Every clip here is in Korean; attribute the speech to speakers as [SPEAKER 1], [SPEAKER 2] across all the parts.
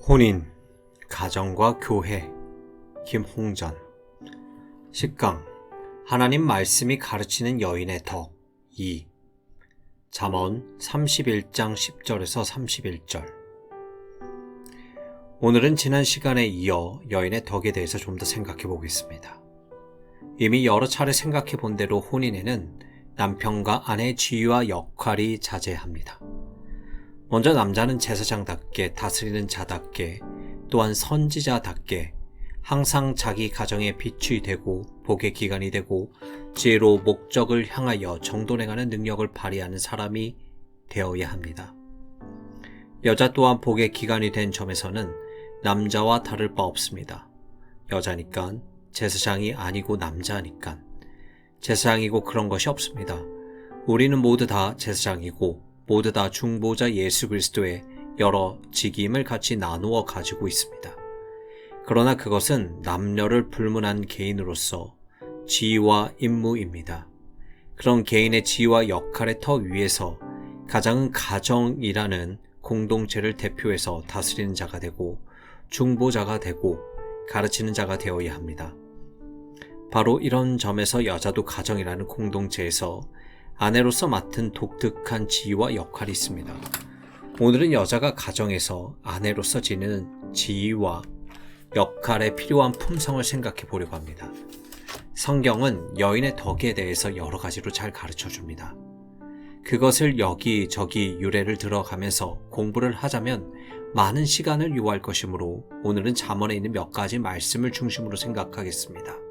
[SPEAKER 1] 혼인, 가정과 교회, 김홍전. 10강, 하나님 말씀이 가르치는 여인의 덕 2. 잠언 31장 10절에서 31절. 오늘은 지난 시간에 이어 여인의 덕에 대해서 좀 더 생각해 보겠습니다. 이미 여러 차례 생각해 본 대로 혼인에는 남편과 아내의 지위와 역할이 자제합니다. 먼저 남자는 제사장답게, 다스리는 자답게, 또한 선지자답게 항상 자기 가정의 빛이 되고 복의 기관이 되고 지혜로 목적을 향하여 정돈해가는 능력을 발휘하는 사람이 되어야 합니다. 여자 또한 복의 기관이 된 점에서는 남자와 다를 바 없습니다. 여자니까, 제사장이 아니고 남자니까. 제사장이고 그런 것이 없습니다. 우리는 모두 다 제사장이고 모두 다 중보자 예수 그리스도의 여러 직임을 같이 나누어 가지고 있습니다. 그러나 그것은 남녀를 불문한 개인으로서 지위와 임무입니다. 그런 개인의 지위와 역할의 터 위에서 가장은 가정이라는 공동체를 대표해서 다스리는 자가 되고 중보자가 되고 가르치는 자가 되어야 합니다. 바로 이런 점에서 여자도 가정이라는 공동체에서 아내로서 맡은 독특한 지위와 역할이 있습니다. 오늘은 여자가 가정에서 아내로서 지니는 지위와 역할에 필요한 품성을 생각해 보려고 합니다. 성경은 여인의 덕에 대해서 여러 가지로 잘 가르쳐 줍니다. 그것을 여기저기 유래를 들어가면서 공부를 하자면 많은 시간을 요할 것이므로 오늘은 잠언에 있는 몇 가지 말씀을 중심으로 생각하겠습니다.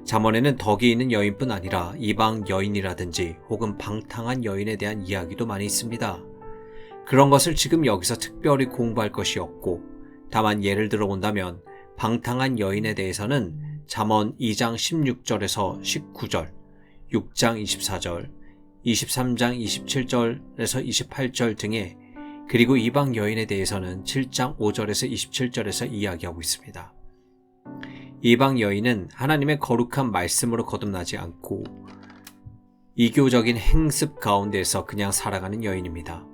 [SPEAKER 1] 잠언에는 덕이 있는 여인뿐 아니라 이방 여인이라든지 혹은 방탕한 여인에 대한 이야기도 많이 있습니다. 그런 것을 지금 여기서 특별히 공부할 것이 없고 다만 예를 들어본다면 방탕한 여인에 대해서는 잠언 2장 16절에서 19절, 6장 24절, 23장 27절에서 28절 등의 그리고 이방 여인에 대해서는 7장 5절에서 27절에서 이야기하고 있습니다. 이방 여인은 하나님의 거룩한 말씀으로 거듭나지 않고 이교적인 행습 가운데서 그냥 살아가는 여인입니다.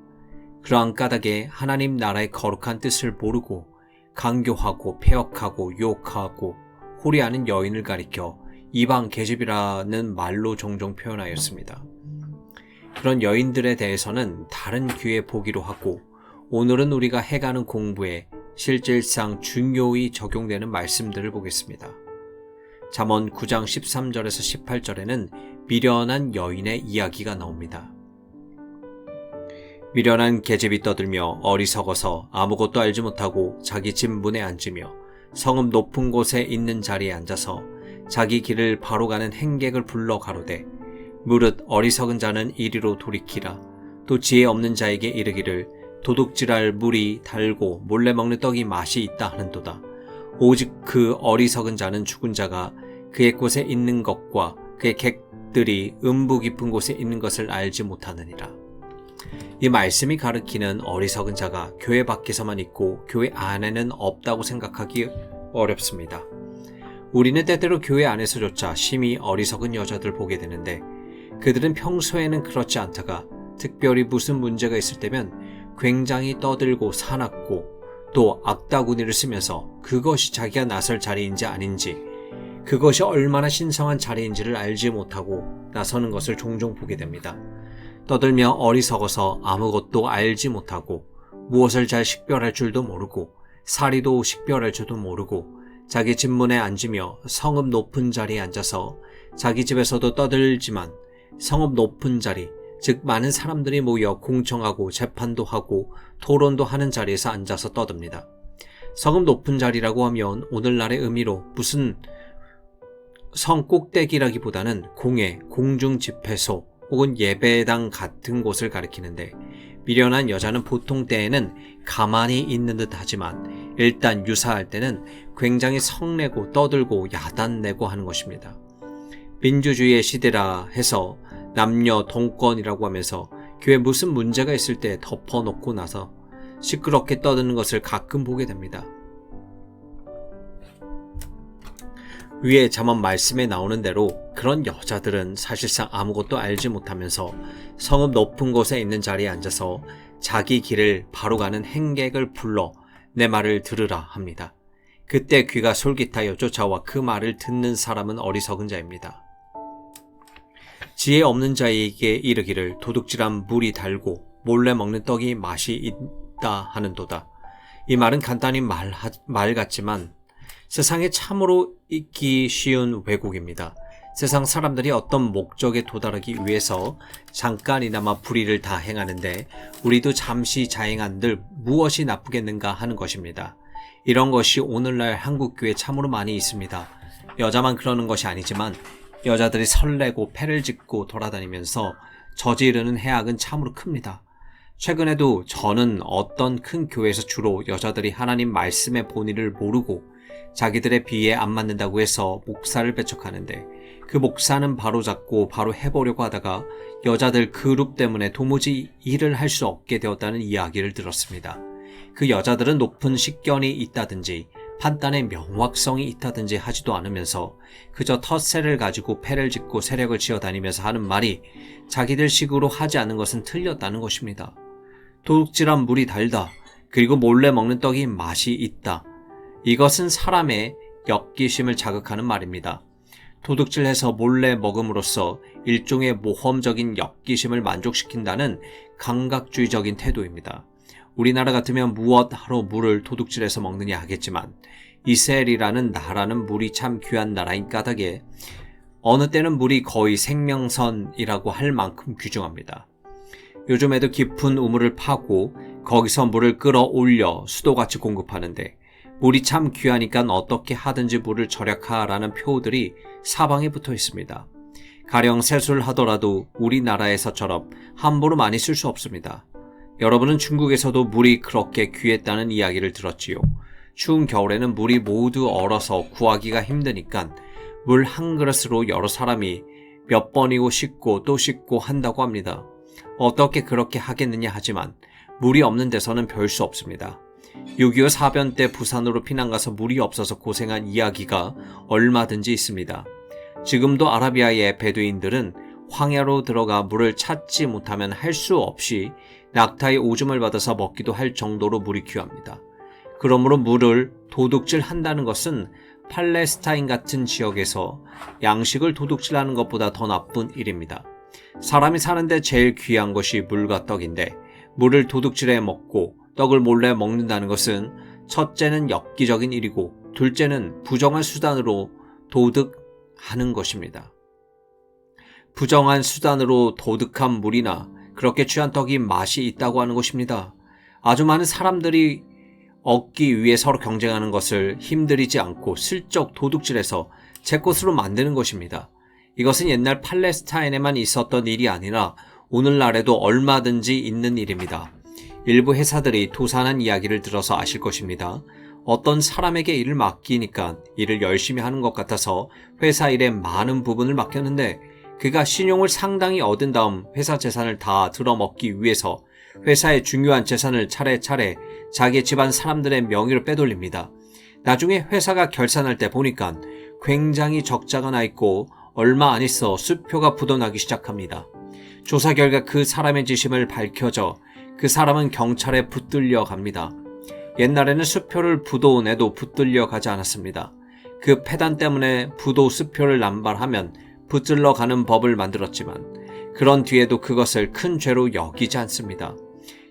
[SPEAKER 1] 그러한 까닭에 하나님 나라의 거룩한 뜻을 모르고 강교하고 폐역하고 유혹하고 호리하는 여인을 가리켜 이방 계집이라는 말로 종종 표현하였습니다. 그런 여인들에 대해서는 다른 기회에 보기로 하고 오늘은 우리가 해가는 공부에 실질상 중요히 적용되는 말씀들을 보겠습니다. 잠언 9장 13절에서 18절에는 미련한 여인의 이야기가 나옵니다. 미련한 계집이 떠들며 어리석어서 아무것도 알지 못하고 자기 집 문에 앉으며 성읍 높은 곳에 있는 자리에 앉아서 자기 길을 바로 가는 행객을 불러 가로되 무릇 어리석은 자는 이리로 돌이키라. 또 지혜 없는 자에게 이르기를 도둑질할 물이 달고 몰래 먹는 떡이 맛이 있다 하는도다. 오직 그 어리석은 자는 죽은 자가 그의 곳에 있는 것과 그의 객들이 음부 깊은 곳에 있는 것을 알지 못하느니라. 이 말씀이 가리키는 어리석은 자가 교회 밖에서만 있고 교회 안에는 없다고 생각하기 어렵습니다. 우리는 때때로 교회 안에서조차 심히 어리석은 여자들 보게 되는데 그들은 평소에는 그렇지 않다가 특별히 무슨 문제가 있을 때면 굉장히 떠들고 사납고 또 악다구니를 쓰면서 그것이 자기가 나설 자리인지 아닌지 그것이 얼마나 신성한 자리인지를 알지 못하고 나서는 것을 종종 보게 됩니다. 떠들며 어리석어서 아무것도 알지 못하고 무엇을 잘 식별할 줄도 모르고 사리도 식별할 줄도 모르고 자기 집 문에 앉으며 성읍 높은 자리에 앉아서 자기 집에서도 떠들지만 성읍 높은 자리 즉 많은 사람들이 모여 공청하고 재판도 하고 토론도 하는 자리에서 앉아서 떠듭니다. 성읍 높은 자리라고 하면 오늘날의 의미로 무슨 성 꼭대기라기보다는 공회, 공중 집회소 혹은 예배당 같은 곳을 가리키는데 미련한 여자는 보통 때에는 가만히 있는 듯 하지만 일단 유사할 때는 굉장히 성내고 떠들고 야단내고 하는 것입니다. 민주주의의 시대라 해서 남녀 동권이라고 하면서 교회에 무슨 문제가 있을 때 덮어놓고 나서 시끄럽게 떠드는 것을 가끔 보게 됩니다. 위에 잠언 말씀에 나오는 대로 그런 여자들은 사실상 아무것도 알지 못하면서 성읍 높은 곳에 있는 자리에 앉아서 자기 길을 바로 가는 행객을 불러 내 말을 들으라 합니다. 그때 귀가 솔깃하여 쫓아와 그 말을 듣는 사람은 어리석은 자입니다. 지혜 없는 자에게 이르기를 도둑질한 물이 달고 몰래 먹는 떡이 맛이 있다 하는도다. 이 말은 간단히 말 같지만 세상에 참으로 있기 쉬운 왜곡입니다. 세상 사람들이 어떤 목적에 도달하기 위해서 잠깐이나마 불의를 다 행하는데 우리도 잠시 자행한들 무엇이 나쁘겠는가 하는 것입니다. 이런 것이 오늘날 한국교회에 참으로 많이 있습니다. 여자만 그러는 것이 아니지만 여자들이 설레고 패를 짓고 돌아다니면서 저지르는 해악은 참으로 큽니다. 최근에도 저는 어떤 큰 교회에서 주로 여자들이 하나님 말씀의 본의를 모르고 자기들의 비에 안 맞는다고 해서 목사를 배척하는데 그 목사는 바로잡고 바로 해보려고 하다가 여자들 그룹 때문에 도무지 일을 할 수 없게 되었다는 이야기를 들었습니다. 그 여자들은 높은 식견이 있다든지 판단의 명확성이 있다든지 하지도 않으면서 그저 텃세를 가지고 패를 짓고 세력을 지어다니면서 하는 말이 자기들 식으로 하지 않는 것은 틀렸다는 것입니다. 도둑질한 물이 달다. 그리고 몰래 먹는 떡이 맛이 있다. 이것은 사람의 역기심을 자극하는 말입니다. 도둑질해서 몰래 먹음으로써 일종의 모험적인 역기심을 만족시킨다는 감각주의적인 태도입니다. 우리나라 같으면 무엇하러 물을 도둑질해서 먹느냐 하겠지만 이스라엘이라는 나라는 물이 참 귀한 나라인 까닭에 어느 때는 물이 거의 생명선이라고 할 만큼 귀중합니다. 요즘에도 깊은 우물을 파고 거기서 물을 끌어올려 수도같이 공급하는데 물이 참 귀하니까 어떻게 하든지 물을 절약하라는 표들이 사방에 붙어 있습니다. 가령 세수를 하더라도 우리나라에서처럼 함부로 많이 쓸 수 없습니다. 여러분은 중국에서도 물이 그렇게 귀했다는 이야기를 들었지요. 추운 겨울에는 물이 모두 얼어서 구하기가 힘드니까 물 한 그릇으로 여러 사람이 몇 번이고 씻고 또 씻고 한다고 합니다. 어떻게 그렇게 하겠느냐 하지만 물이 없는 데서는 별 수 없습니다. 6.25 사변 때 부산으로 피난가서 물이 없어서 고생한 이야기가 얼마든지 있습니다. 지금도 아라비아의 베두인들은 황야로 들어가 물을 찾지 못하면 할 수 없이 낙타의 오줌을 받아서 먹기도 할 정도로 물이 귀합니다. 그러므로 물을 도둑질한다는 것은 팔레스타인 같은 지역에서 양식을 도둑질하는 것보다 더 나쁜 일입니다. 사람이 사는데 제일 귀한 것이 물과 떡인데 물을 도둑질해 먹고 떡을 몰래 먹는다는 것은 첫째는 엽기적인 일이고 둘째는 부정한 수단으로 도둑하는 것입니다. 부정한 수단으로 도둑한 물이나 그렇게 취한 떡이 맛이 있다고 하는 것입니다. 아주 많은 사람들이 얻기 위해 서로 경쟁하는 것을 힘들이지 않고 슬쩍 도둑질해서 제 것으로 만드는 것입니다. 이것은 옛날 팔레스타인에만 있었던 일이 아니라 오늘날에도 얼마든지 있는 일입니다. 일부 회사들이 도산한 이야기를 들어서 아실 것입니다. 어떤 사람에게 일을 맡기니까 일을 열심히 하는 것 같아서 회사 일의 많은 부분을 맡겼는데 그가 신용을 상당히 얻은 다음 회사 재산을 다 들어먹기 위해서 회사의 중요한 재산을 차례차례 자기 집안 사람들의 명의로 빼돌립니다. 나중에 회사가 결산할 때 보니까 굉장히 적자가 나 있고 얼마 안 있어 수표가 부도나기 시작합니다. 조사 결과 그 사람의 지심을 밝혀져 그 사람은 경찰에 붙들려 갑니다. 옛날에는 수표를 부도내도 붙들려 가지 않았습니다. 그 폐단 때문에 부도 수표를 남발하면 붙들러 가는 법을 만들었지만 그런 뒤에도 그것을 큰 죄로 여기지 않습니다.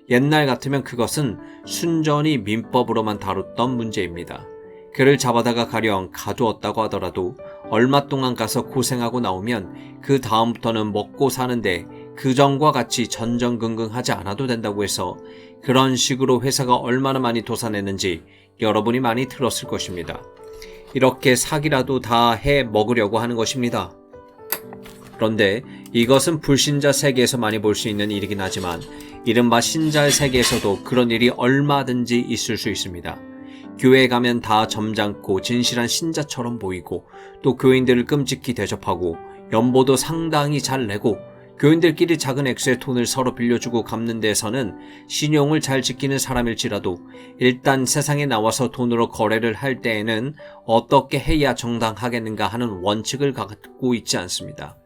[SPEAKER 1] 옛날 같으면 그것은 순전히 민법으로만 다뤘던 문제입니다. 그를 잡아다가 가령 가두었다고 하더라도 얼마 동안 가서 고생하고 나오면 그 다음부터는 먹고 사는데 그전과 같이 전전긍긍하지 않아도 된다고 해서 그런 식으로 회사가 얼마나 많이 도산했는지 여러분이 많이 들었을 것입니다. 이렇게 사기라도 다 해 먹으려고 하는 것입니다. 그런데 이것은 불신자 세계에서 많이 볼 수 있는 일이긴 하지만 이른바 신자의 세계에서도 그런 일이 얼마든지 있을 수 있습니다. 교회에 가면 다 점잖고 진실한 신자처럼 보이고 또 교인들을 끔찍히 대접하고 연보도 상당히 잘 내고 교인들끼리 작은 액수의 돈을 서로 빌려주고 갚는 데에서는 신용을 잘 지키는 사람일지라도 일단 세상에 나와서 돈으로 거래를 할 때에는 어떻게 해야 정당하겠는가 하는 원칙을 갖고 있지 않습니다.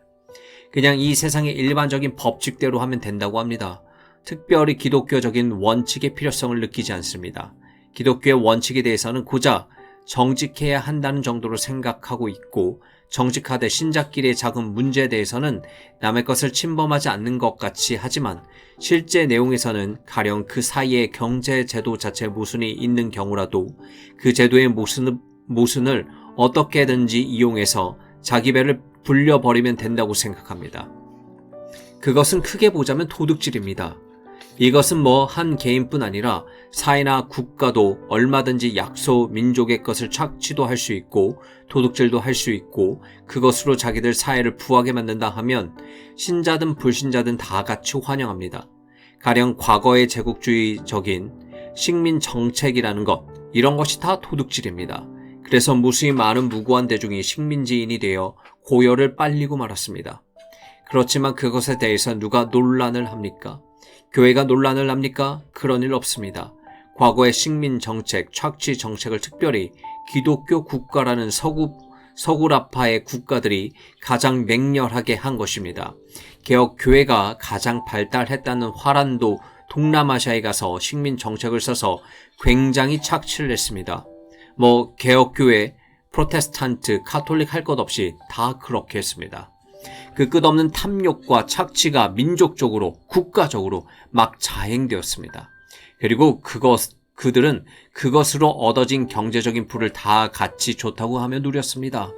[SPEAKER 1] 그냥 이 세상의 일반적인 법칙대로 하면 된다고 합니다. 특별히 기독교적인 원칙의 필요성을 느끼지 않습니다. 기독교의 원칙에 대해서는 고작 정직해야 한다는 정도로 생각하고 있고, 정직하되 신자끼리의 작은 문제에 대해서는 남의 것을 침범하지 않는 것 같이 하지만 실제 내용에서는 가령 그 사이에 경제 제도 자체 모순이 있는 경우라도 그 제도의 모순을 어떻게든지 이용해서 자기 배를 불려버리면 된다고 생각합니다. 그것은 크게 보자면 도둑질입니다. 이것은 한 개인뿐 아니라 사회나 국가도 얼마든지 약소 민족의 것을 착취도 할 수 있고 도둑질도 할 수 있고 그것으로 자기들 사회를 부하게 만든다 하면 신자든 불신자든 다 같이 환영합니다. 가령 과거의 제국주의적인 식민 정책이라는 것, 이런 것이 다 도둑질입니다. 그래서 무수히 많은 무고한 대중이 식민지인이 되어 고열을 빨리고 말았습니다. 그렇지만 그것에 대해서 누가 논란을 합니까? 교회가 논란을 합니까? 그런 일 없습니다. 과거의 식민 정책, 착취 정책을 특별히 기독교 국가라는 서구라파의 국가들이 가장 맹렬하게 한 것입니다. 개혁 교회가 가장 발달했다는 화란도 동남아시아에 가서 식민 정책을 써서 굉장히 착취를 했습니다. 개혁교회, 프로테스탄트, 카톨릭 할 것 없이 다 그렇게 했습니다. 그 끝없는 탐욕과 착취가 민족적으로, 국가적으로 막 자행되었습니다. 그리고 그들은 그것으로 얻어진 경제적인 부를 다 같이 좋다고 하며 누렸습니다.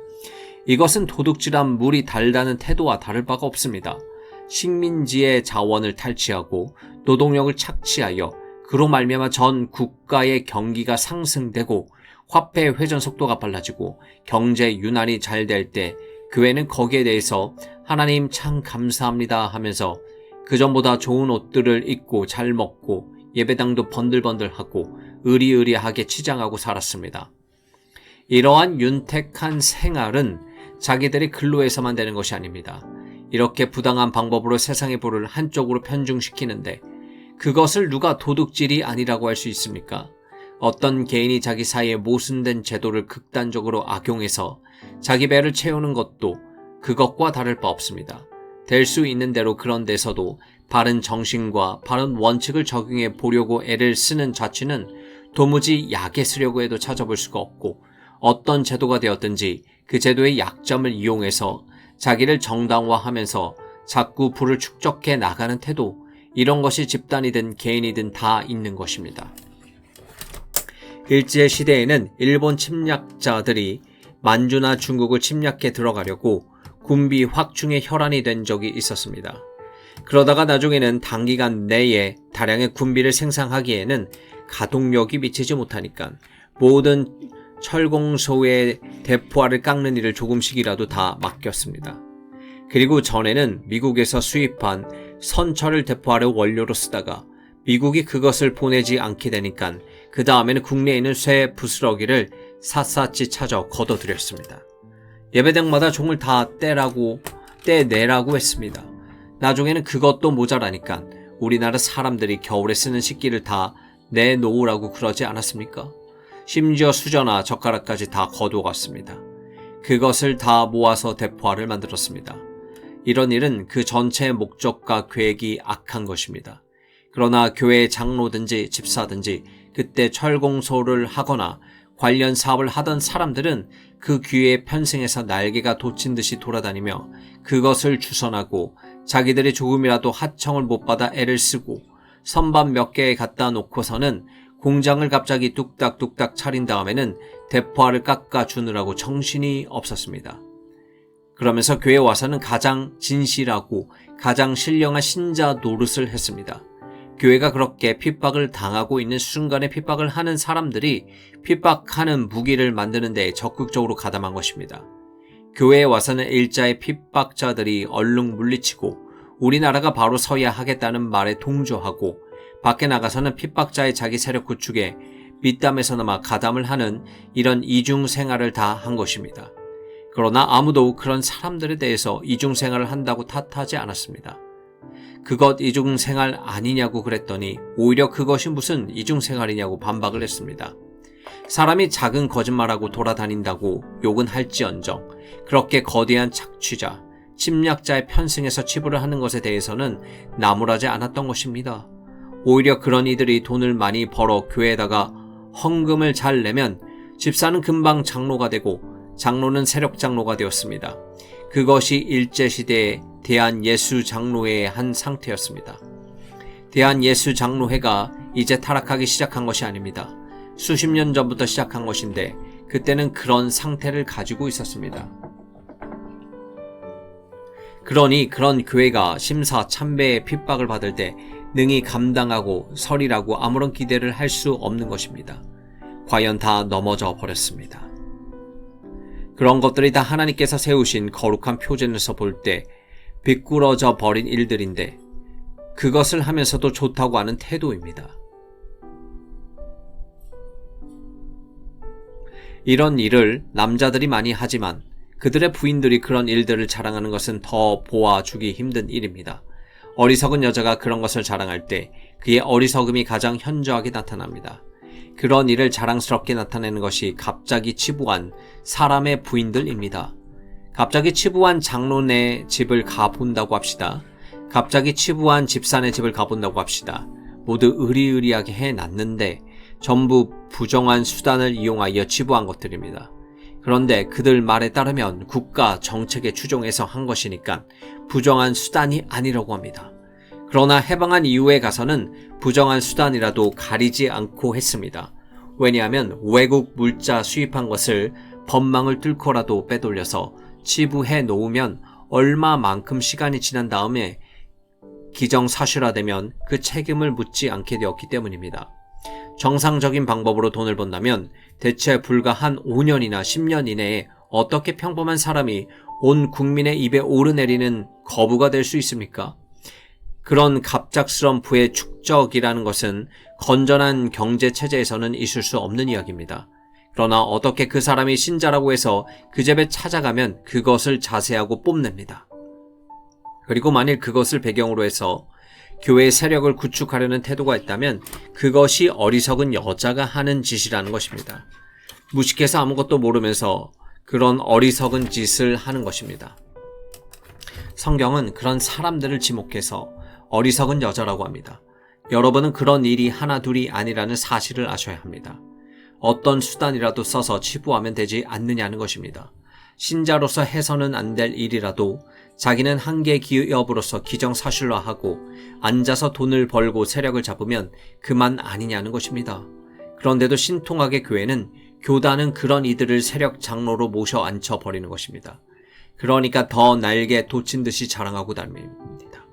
[SPEAKER 1] 이것은 도둑질한 물이 달다는 태도와 다를 바가 없습니다. 식민지의 자원을 탈취하고 노동력을 착취하여 그로 말미암아 전 국가의 경기가 상승되고 화폐 회전 속도가 빨라지고 경제 유난히 잘 될 때 교회는 거기에 대해서 하나님 참 감사합니다 하면서 그전보다 좋은 옷들을 입고 잘 먹고 예배당도 번들번들하고 의리의리하게 치장하고 살았습니다. 이러한 윤택한 생활은 자기들의 근로에서만 되는 것이 아닙니다. 이렇게 부당한 방법으로 세상의 부를 한쪽으로 편중시키는데 그것을 누가 도둑질이 아니라고 할 수 있습니까? 어떤 개인이 자기 사이에 모순된 제도를 극단적으로 악용해서 자기 배를 채우는 것도 그것과 다를 바 없습니다. 될 수 있는 대로 그런 데서도 바른 정신과 바른 원칙을 적용해 보려고 애를 쓰는 자취는 도무지 약에 쓰려고 해도 찾아볼 수가 없고 어떤 제도가 되었든지 그 제도의 약점을 이용해서 자기를 정당화하면서 자꾸 부를 축적해 나가는 태도, 이런 것이 집단이든 개인이든 다 있는 것입니다. 일제시대에는 일본 침략자들이 만주나 중국을 침략해 들어가려고 군비 확충의 혈안이 된 적이 있었습니다. 그러다가 나중에는 단기간 내에 다량의 군비를 생산하기에는 가동력이 미치지 못하니까 모든 철공소의 대포알을 깎는 일을 조금씩이라도 다 맡겼습니다. 그리고 전에는 미국에서 수입한 선철을 대포알의 원료로 쓰다가 미국이 그것을 보내지 않게 되니까 그 다음에는 국내에 있는 쇠 부스러기를 샅샅이 찾아 걷어들였습니다. 예배당마다 종을 다 떼내라고 했습니다. 나중에는 그것도 모자라니까 우리나라 사람들이 겨울에 쓰는 식기를 다 내놓으라고 그러지 않았습니까? 심지어 수저나 젓가락까지 다 거두어갔습니다. 그것을 다 모아서 대포알을 만들었습니다. 이런 일은 그 전체의 목적과 계획이 악한 것입니다. 그러나 교회의 장로든지 집사든지 그때 철공소를 하거나 관련 사업을 하던 사람들은 그 기회에 편승해서 날개가 돋친 듯이 돌아다니며 그것을 주선하고 자기들이 조금이라도 하청을 못 받아 애를 쓰고 선반 몇 개에 갖다 놓고서는 공장을 갑자기 뚝딱뚝딱 차린 다음에는 대포알을 깎아주느라고 정신이 없었습니다. 그러면서 교회에 와서는 가장 진실하고 가장 신령한 신자 노릇을 했습니다. 교회가 그렇게 핍박을 당하고 있는 순간에 핍박을 하는 사람들이 핍박하는 무기를 만드는 데 적극적으로 가담한 것입니다. 교회에 와서는 일자의 핍박자들이 얼른 물리치고 우리나라가 바로 서야 하겠다는 말에 동조하고 밖에 나가서는 핍박자의 자기 세력 구축에 밑담에서나마 가담을 하는 이런 이중생활을 다 한 것입니다. 그러나 아무도 그런 사람들에 대해서 이중생활을 한다고 탓하지 않았습니다. 그것 이중생활 아니냐고 그랬더니 오히려 그것이 무슨 이중생활이냐고 반박을 했습니다. 사람이 작은 거짓말하고 돌아다닌다고 욕은 할지언정 그렇게 거대한 착취자, 침략자의 편승에서 치부를 하는 것에 대해서는 나무라지 않았던 것입니다. 오히려 그런 이들이 돈을 많이 벌어 교회에다가 헌금을 잘 내면 집사는 금방 장로가 되고 장로는 세력 장로가 되었습니다. 그것이 일제시대의 대한예수장로회의 한 상태였습니다. 대한예수장로회가 이제 타락하기 시작한 것이 아닙니다. 수십 년 전부터 시작한 것인데 그때는 그런 상태를 가지고 있었습니다. 그러니 그런 교회가 심사참배의 핍박을 받을 때 능히 감당하고 서리라고 아무런 기대를 할 수 없는 것입니다. 과연 다 넘어져 버렸습니다. 그런 것들이 다 하나님께서 세우신 거룩한 표준에서 볼 때 비꾸러져 버린 일들인데 그것을 하면서도 좋다고 하는 태도입니다. 이런 일을 남자들이 많이 하지만 그들의 부인들이 그런 일들을 자랑하는 것은 더 보아주기 힘든 일입니다. 어리석은 여자가 그런 것을 자랑할 때 그의 어리석음이 가장 현저하게 나타납니다. 그런 일을 자랑스럽게 나타내는 것이 갑자기 치부한 사람의 부인들입니다. 갑자기 치부한 장로네 집을 가본다고 합시다. 갑자기 치부한 집사네 집을 가본다고 합시다. 모두 의리의리하게 해놨는데 전부 부정한 수단을 이용하여 치부한 것들입니다. 그런데 그들 말에 따르면 국가 정책에 추종해서 한 것이니까 부정한 수단이 아니라고 합니다. 그러나 해방한 이후에 가서는 부정한 수단이라도 가리지 않고 했습니다. 왜냐하면 외국 물자 수입한 것을 법망을 뚫고라도 빼돌려서 치부해 놓으면 얼마만큼 시간이 지난 다음에 기정사실화되면 그 책임을 묻지 않게 되었기 때문입니다. 정상적인 방법으로 돈을 번다면 대체 불과 한 5년이나 10년 이내에 어떻게 평범한 사람이 온 국민의 입에 오르내리는 거부가 될 수 있습니까? 그런 갑작스런 부의 축적이라는 것은 건전한 경제체제에서는 있을 수 없는 이야기입니다. 그러나 어떻게 그 사람이 신자라고 해서 그 집에 찾아가면 그것을 자세하고 뽐냅니다. 그리고 만일 그것을 배경으로 해서 교회의 세력을 구축하려는 태도가 있다면 그것이 어리석은 여자가 하는 짓이라는 것입니다. 무식해서 아무것도 모르면서 그런 어리석은 짓을 하는 것입니다. 성경은 그런 사람들을 지목해서 어리석은 여자라고 합니다. 여러분은 그런 일이 하나 둘이 아니라는 사실을 아셔야 합니다. 어떤 수단이라도 써서 치부하면 되지 않느냐는 것입니다. 신자로서 해서는 안 될 일이라도 자기는 한계 기업으로서 기정사실화하고 앉아서 돈을 벌고 세력을 잡으면 그만 아니냐는 것입니다. 그런데도 신통하게 교회는 교단은 그런 이들을 세력 장로로 모셔 앉혀버리는 것입니다. 그러니까 더 날개 돋친 듯이 자랑하고 다닙니다.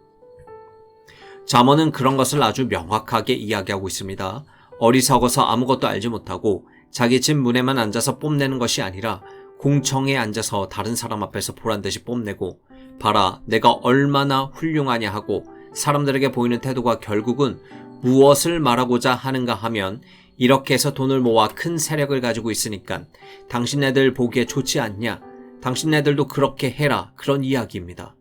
[SPEAKER 1] 잠언은 그런 것을 아주 명확하게 이야기하고 있습니다. 어리석어서 아무것도 알지 못하고 자기 집 문에만 앉아서 뽐내는 것이 아니라 공청에 앉아서 다른 사람 앞에서 보란듯이 뽐내고 봐라 내가 얼마나 훌륭하냐 하고 사람들에게 보이는 태도가 결국은 무엇을 말하고자 하는가 하면 이렇게 해서 돈을 모아 큰 세력을 가지고 있으니까 당신네들 보기에 좋지 않냐? 당신네들도 그렇게 해라. 그런 이야기입니다.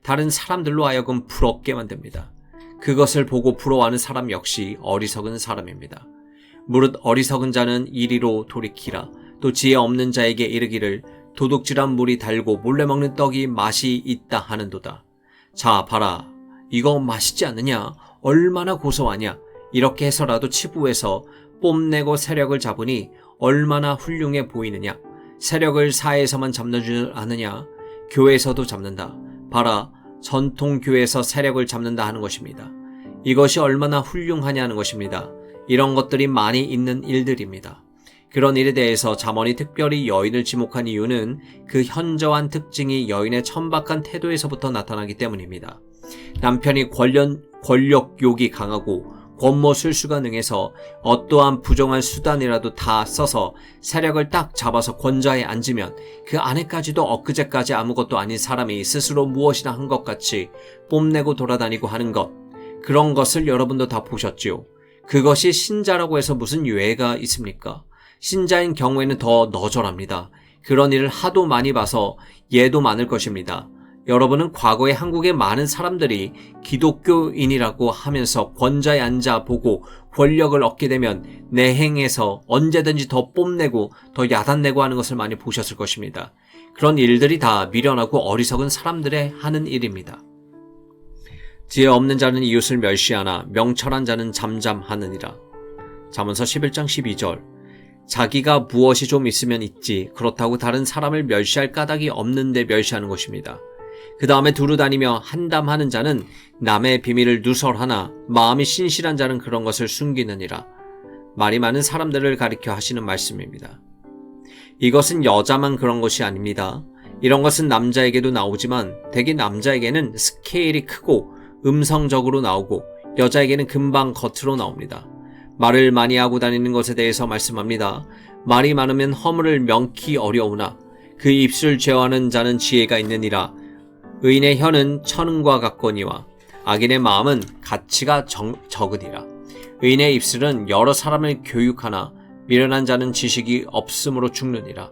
[SPEAKER 1] 다른 사람들로 하여금 부럽게 만듭니다. 그것을 보고 부러워하는 사람 역시 어리석은 사람입니다. 무릇 어리석은 자는 이리로 돌이키라. 또 지혜 없는 자에게 이르기를 도둑질한 물이 달고 몰래 먹는 떡이 맛이 있다 하는도다. 자 봐라 이거 맛있지 않느냐? 얼마나 고소하냐? 이렇게 해서라도 치부해서 뽐내고 세력을 잡으니 얼마나 훌륭해 보이느냐? 세력을 사회에서만 잡는 줄 아느냐? 교회에서도 잡는다. 봐라 전통교회에서 세력을 잡는다 하는 것입니다. 이것이 얼마나 훌륭하냐는 것입니다. 이런 것들이 많이 있는 일들입니다. 그런 일에 대해서 잠언이 특별히 여인을 지목한 이유는 그 현저한 특징이 여인의 천박한 태도에서부터 나타나기 때문입니다. 남편이 권력욕이 강하고 권모술수가 능해서 어떠한 부정한 수단이라도 다 써서 세력을 딱 잡아서 권좌에 앉으면 그 아내까지도 엊그제까지 아무것도 아닌 사람이 스스로 무엇이나 한 것 같이 뽐내고 돌아다니고 하는 것, 그런 것을 여러분도 다 보셨지요. 그것이 신자라고 해서 무슨 유해가 있습니까? 신자인 경우에는 더 너절합니다. 그런 일을 하도 많이 봐서 예도 많을 것입니다. 여러분은 과거에 한국의 많은 사람들이 기독교인이라고 하면서 권좌에 앉아 보고 권력을 얻게 되면 내행해서 언제든지 더 뽐내고 더 야단내고 하는 것을 많이 보셨을 것입니다. 그런 일들이 다 미련하고 어리석은 사람들의 하는 일입니다. 지혜 없는 자는 이웃을 멸시하나 명철한 자는 잠잠하느니라. 잠언서 11장 12절. 자기가 무엇이 좀 있으면 있지 그렇다고 다른 사람을 멸시할 까닭이 없는데 멸시하는 것입니다. 그 다음에 두루 다니며 한담하는 자는 남의 비밀을 누설하나 마음이 신실한 자는 그런 것을 숨기느니라. 말이 많은 사람들을 가리켜 하시는 말씀입니다. 이것은 여자만 그런 것이 아닙니다. 이런 것은 남자에게도 나오지만 대개 남자에게는 스케일이 크고 음성적으로 나오고 여자에게는 금방 겉으로 나옵니다. 말을 많이 하고 다니는 것에 대해서 말씀합니다. 말이 많으면 허물을 명키 어려우나 그 입술 제어하는 자는 지혜가 있느니라. 의인의 혀는 천은과 같거니와 악인의 마음은 가치가 적으니라. 의인의 입술은 여러 사람을 교육하나 미련한 자는 지식이 없음으로 죽느니라.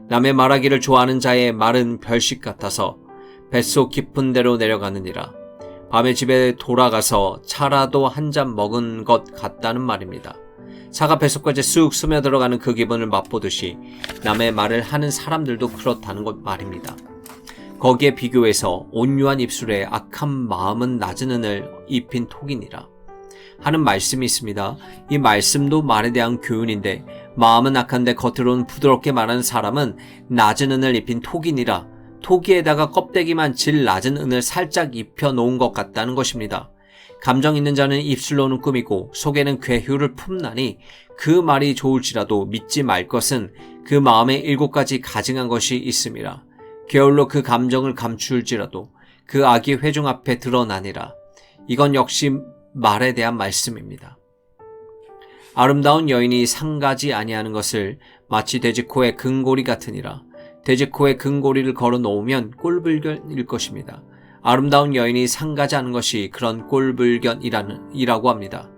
[SPEAKER 1] 남의 말하기를 좋아하는 자의 말은 별식 같아서 뱃속 깊은 데로 내려가느니라. 밤에 집에 돌아가서 차라도 한 잔 먹은 것 같다는 말입니다. 차가 뱃속까지 쑥 스며들어가는 그 기분을 맛보듯이 남의 말을 하는 사람들도 그렇다는 것 말입니다. 거기에 비교해서 온유한 입술에 악한 마음은 낮은 은을 입힌 톡이니라 하는 말씀이 있습니다. 이 말씀도 말에 대한 교훈인데 마음은 악한데 겉으로는 부드럽게 말하는 사람은 낮은 은을 입힌 톡이니라. 토기에다가 껍데기만 질 낮은 은을 살짝 입혀놓은 것 같다는 것입니다. 감정 있는 자는 입술로는 꾸미고 속에는 괴휴를 품나니 그 말이 좋을지라도 믿지 말 것은 그 마음에 7가지 가증한 것이 있음이라. 게을로 그 감정을 감출지라도 그 악이 회중 앞에 드러나니라. 이건 역시 말에 대한 말씀입니다. 아름다운 여인이 상가지 아니하는 것을 마치 돼지코의 금고리 같으니라. 돼지코에 금고리를 걸어 놓으면 꼴불견일 것입니다. 아름다운 여인이 상가지 않은 것이 그런 꼴불견이라고 합니다.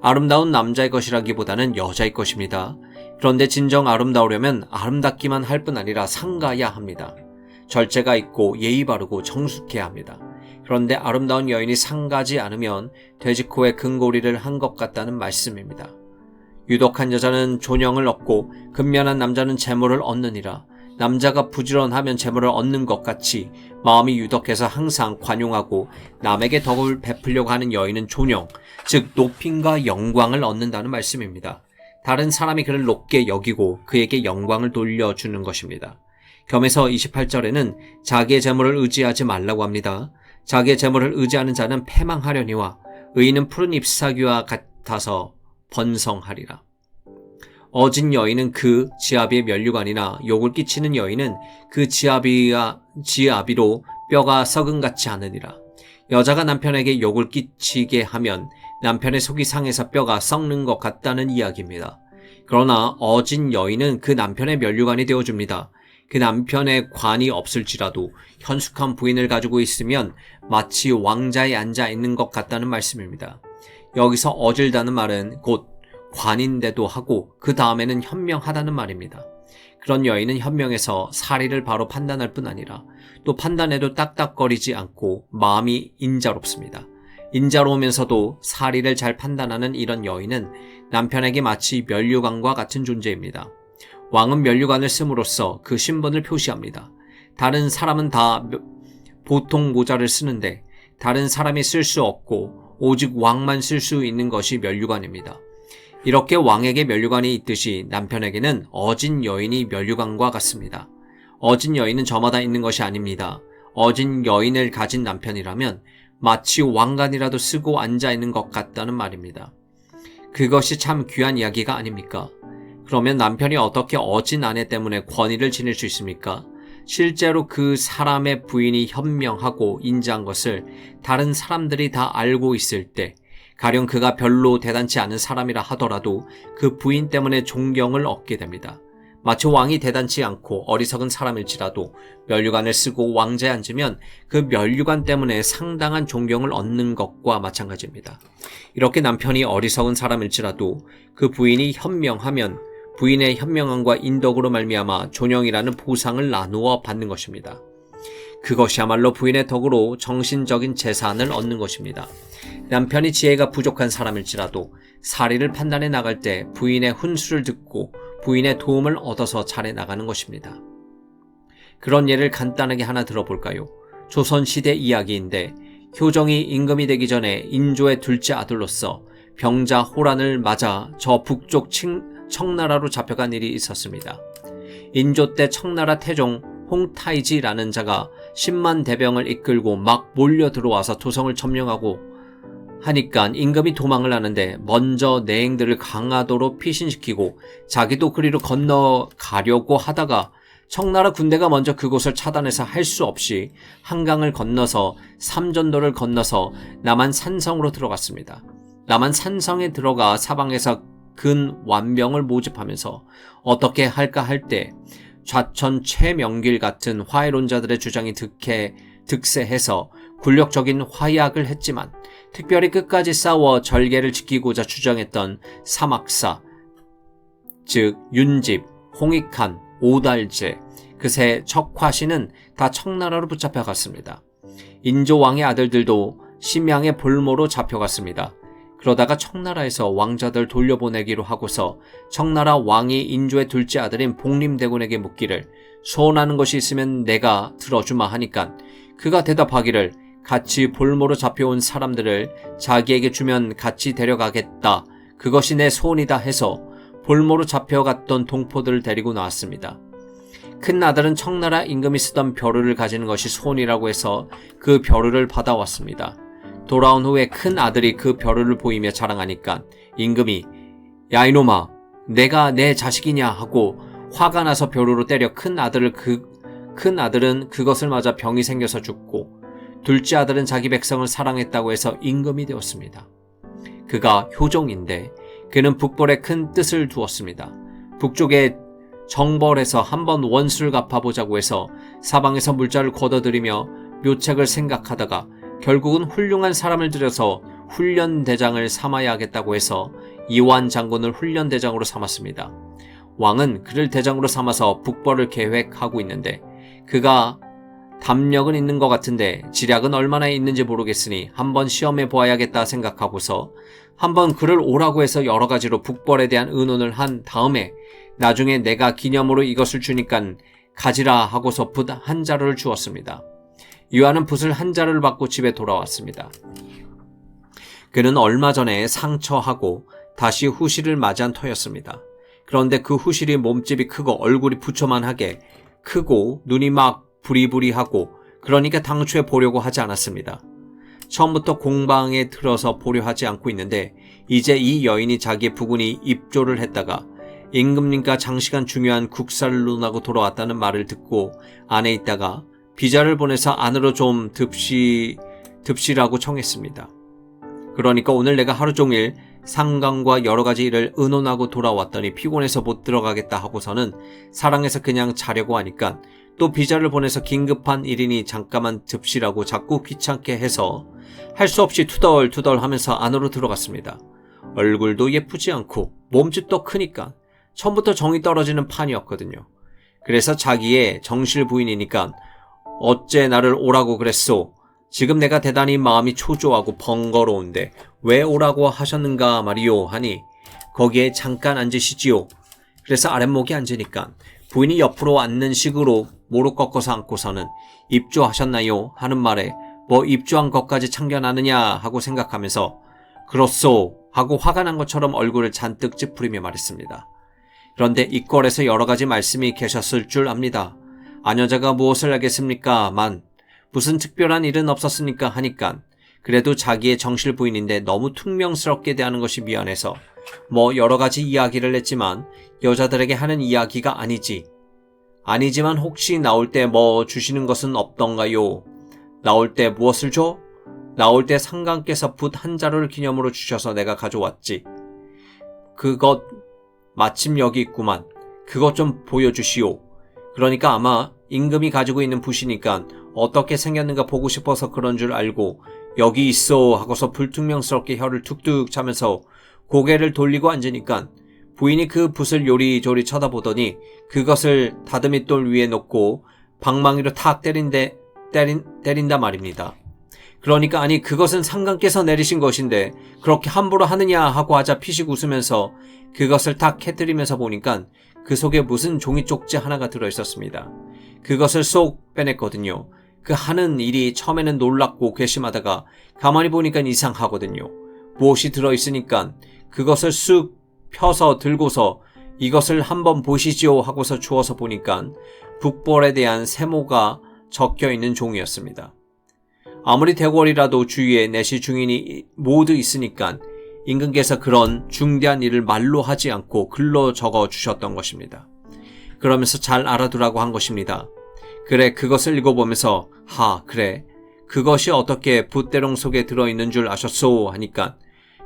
[SPEAKER 1] 아름다운 남자의 것이라기보다는 여자의 것입니다. 그런데 진정 아름다우려면 아름답기만 할 뿐 아니라 상가야 합니다. 절제가 있고 예의 바르고 정숙해야 합니다. 그런데 아름다운 여인이 상가지 않으면 돼지코에 금고리를 한 것 같다는 말씀입니다. 유독한 여자는 존영을 얻고 근면한 남자는 재물을 얻느니라. 남자가 부지런하면 재물을 얻는 것 같이 마음이 유독해서 항상 관용하고 남에게 덕을 베풀려고 하는 여인은 존영, 즉 높임과 영광을 얻는다는 말씀입니다. 다른 사람이 그를 높게 여기고 그에게 영광을 돌려주는 것입니다. 겸해서 28절에는 자기의 재물을 의지하지 말라고 합니다. 자기의 재물을 의지하는 자는 패망하려니와 의인은 푸른 잎사귀와 같아서 번성하리라. 어진 여인은 그 지아비의 면류관이나 욕을 끼치는 여인은 그 지아비로 뼈가 썩은같이 하느니라. 여자가 남편에게 욕을 끼치게 하면 남편의 속이 상해서 뼈가 썩는 것 같다는 이야기입니다. 그러나 어진 여인은 그 남편의 면류관이 되어줍니다. 그 남편의 관이 없을지라도 현숙한 부인을 가지고 있으면 마치 왕자에 앉아 있는 것 같다는 말씀입니다. 여기서 어질다는 말은 곧 관인데도 하고 그 다음에는 현명하다는 말입니다. 그런 여인은 현명해서 사리를 바로 판단할 뿐 아니라 또 판단해도 딱딱거리지 않고 마음이 인자롭습니다. 인자로우면서도 사리를 잘 판단하는 이런 여인은 남편에게 마치 면류관과 같은 존재입니다. 왕은 면류관을 씀으로써 그 신분을 표시합니다. 다른 사람은 다 보통 모자를 쓰는데 다른 사람이 쓸 수 없고 오직 왕만 쓸 수 있는 것이 면류관입니다. 이렇게 왕에게 면류관이 있듯이 남편에게는 어진 여인이 면류관과 같습니다. 어진 여인은 저마다 있는 것이 아닙니다. 어진 여인을 가진 남편이라면 마치 왕관이라도 쓰고 앉아있는 것 같다는 말입니다. 그것이 참 귀한 이야기가 아닙니까? 그러면 남편이 어떻게 어진 아내 때문에 권위를 지닐 수 있습니까? 실제로 그 사람의 부인이 현명하고 인자한 것을 다른 사람들이 다 알고 있을 때 가령 그가 별로 대단치 않은 사람이라 하더라도 그 부인 때문에 존경을 얻게 됩니다. 마치 왕이 대단치 않고 어리석은 사람일지라도 면류관을 쓰고 왕자에 앉으면 그 면류관 때문에 상당한 존경을 얻는 것과 마찬가지입니다. 이렇게 남편이 어리석은 사람일지라도 그 부인이 현명하면 부인의 현명함과 인덕으로 말미암아 존영이라는 보상을 나누어 받는 것입니다. 그것이야말로 부인의 덕으로 정신적인 재산을 얻는 것입니다. 남편이 지혜가 부족한 사람일지라도 사리를 판단해 나갈 때 부인의 훈수를 듣고 부인의 도움을 얻어서 잘해 나가는 것입니다. 그런 예를 간단하게 하나 들어볼까요? 조선시대 이야기인데 효정이 임금이 되기 전에 인조의 둘째 아들로서 병자 호란을 맞아 저 북쪽 청나라로 잡혀간 일이 있었습니다. 인조 때 청나라 태종 홍타이지라는 자가 10만 대병을 이끌고 막 몰려 들어와서 도성을 점령하고 하니까 임금이 도망을 하는데 먼저 내행들을 강화도로 피신시키고 자기도 그리로 건너가려고 하다가 청나라 군대가 먼저 그곳을 차단해서 할 수 없이 한강을 건너서 삼전도를 건너서 남한 산성으로 들어갔습니다. 남한 산성에 들어가 사방에서 근 완병을 모집하면서 어떻게 할까 할 때 좌천 최명길 같은 화해론자들의 주장이 득세해서 굴욕적인 화약을 했지만 특별히 끝까지 싸워 절개를 지키고자 주장했던 사막사, 즉 윤집, 홍익한, 오달제, 그새 척화씨는 다 청나라로 붙잡혀갔습니다. 인조왕의 아들들도 심양의 볼모로 잡혀갔습니다. 그러다가 청나라에서 왕자들 돌려보내기로 하고서 청나라 왕이 인조의 둘째 아들인 복림대군에게 묻기를 소원하는 것이 있으면 내가 들어주마 하니까 그가 대답하기를 같이 볼모로 잡혀온 사람들을 자기에게 주면 같이 데려가겠다. 그것이 내 소원이다 해서 볼모로 잡혀갔던 동포들을 데리고 나왔습니다. 큰 아들은 청나라 임금이 쓰던 벼루를 가지는 것이 소원이라고 해서 그 벼루를 받아왔습니다. 돌아온 후에 큰 아들이 그 벼루를 보이며 자랑하니까 임금이 야 이놈아 내가 내 자식이냐 하고 화가 나서 벼루로 때려 큰 아들은 그것을 맞아 병이 생겨서 죽고 둘째 아들은 자기 백성을 사랑했다고 해서 임금이 되었습니다. 그가 효종인데 그는 북벌에 큰 뜻을 두었습니다. 북쪽에 정벌해서 한번 원수를 갚아보자고 해서 사방에서 물자를 걷어들이며 묘책을 생각하다가 결국은 훌륭한 사람을 들여서 훈련대장을 삼아야 하겠다고 해서 이완 장군을 훈련대장으로 삼았습니다. 왕은 그를 대장으로 삼아서 북벌을 계획하고 있는데 그가 담력은 있는 것 같은데 지략은 얼마나 있는지 모르겠으니 한번 시험해 보아야겠다 생각하고서 한번 그를 오라고 해서 여러 가지로 북벌에 대한 의논을 한 다음에 나중에 내가 기념으로 이것을 주니깐 가지라 하고서 붓 한 자루를 주었습니다. 유아는 붓을 한 자루를 받고 집에 돌아왔습니다. 그는 얼마 전에 상처하고 다시 후실을 맞이한 터였습니다. 그런데 그 후실이 몸집이 크고 얼굴이 부처만하게 크고 눈이 막 부리부리하고 그러니까 당초에 보려고 하지 않았습니다. 처음부터 공방에 들어서 보려 하지 않고 있는데 이제 이 여인이 자기의 부군이 입조를 했다가 임금님과 장시간 중요한 국사를 논하고 돌아왔다는 말을 듣고 안에 있다가 비자를 보내서 안으로 좀 듭시라고 청했습니다. 그러니까 오늘 내가 하루 종일 상관과 여러 가지 일을 의논하고 돌아왔더니 피곤해서 못 들어가겠다 하고서는 사랑해서 그냥 자려고 하니까 또 비자를 보내서 긴급한 일이니 잠깐만 듭시라고 자꾸 귀찮게 해서 할 수 없이 투덜투덜 하면서 안으로 들어갔습니다. 얼굴도 예쁘지 않고 몸집도 크니까 처음부터 정이 떨어지는 판이었거든요. 그래서 자기의 정실 부인이니까 어째 나를 오라고 그랬소? 지금 내가 대단히 마음이 초조하고 번거로운데 왜 오라고 하셨는가 말이오 하니 거기에 잠깐 앉으시지요. 그래서 아랫목에 앉으니까 부인이 옆으로 앉는 식으로 무릎 꺾어서 앉고서는 입조하셨나요? 하는 말에 뭐 입조한 것까지 참견하느냐 하고 생각하면서 그렇소 하고 화가 난 것처럼 얼굴을 잔뜩 찌푸리며 말했습니다. 그런데 이꼴에서 여러 가지 말씀이 계셨을 줄 압니다. 아녀자가 무엇을 하겠습니까? 만 무슨 특별한 일은 없었으니까 하니까 그래도 자기의 정실 부인인데 너무 퉁명스럽게 대하는 것이 미안해서 뭐 여러 가지 이야기를 했지만 여자들에게 하는 이야기가 아니지만 혹시 나올 때 뭐 주시는 것은 없던가요? 나올 때 무엇을 줘? 나올 때 상관께서 붓 한 자루를 기념으로 주셔서 내가 가져왔지. 그것 마침 여기 있구만. 그것 좀 보여주시오. 그러니까 아마 임금이 가지고 있는 붓이니까 어떻게 생겼는가 보고 싶어서 그런 줄 알고 여기 있어 하고서 불퉁명스럽게 혀를 툭툭 차면서 고개를 돌리고 앉으니까 부인이 그 붓을 요리조리 쳐다보더니 그것을 다듬이돌 위에 놓고 방망이로 탁 때린다 말입니다. 그러니까 아니 그것은 상관께서 내리신 것인데 그렇게 함부로 하느냐 하고 하자 피식 웃으면서 그것을 탁 캐뜨리면서 보니까 그 속에 무슨 종이 쪽지 하나가 들어있었습니다. 그것을 쏙 빼냈거든요. 그 하는 일이 처음에는 놀랍고 괘씸하다가 가만히 보니까 이상하거든요. 무엇이 들어있으니까 그것을 쓱 펴서 들고서 이것을 한번 보시지요 하고서 주워서 보니까 북벌에 대한 세모가 적혀있는 종이었습니다. 아무리 대궐이라도 주위에 내시 중인이 모두 있으니까 임금께서 그런 중대한 일을 말로 하지 않고 글로 적어 주셨던 것입니다. 그러면서 잘 알아두라고 한 것입니다. 그래, 그것을 읽어보면서 그래, 그것이 어떻게 붓대롱 속에 들어있는 줄 아셨소 하니까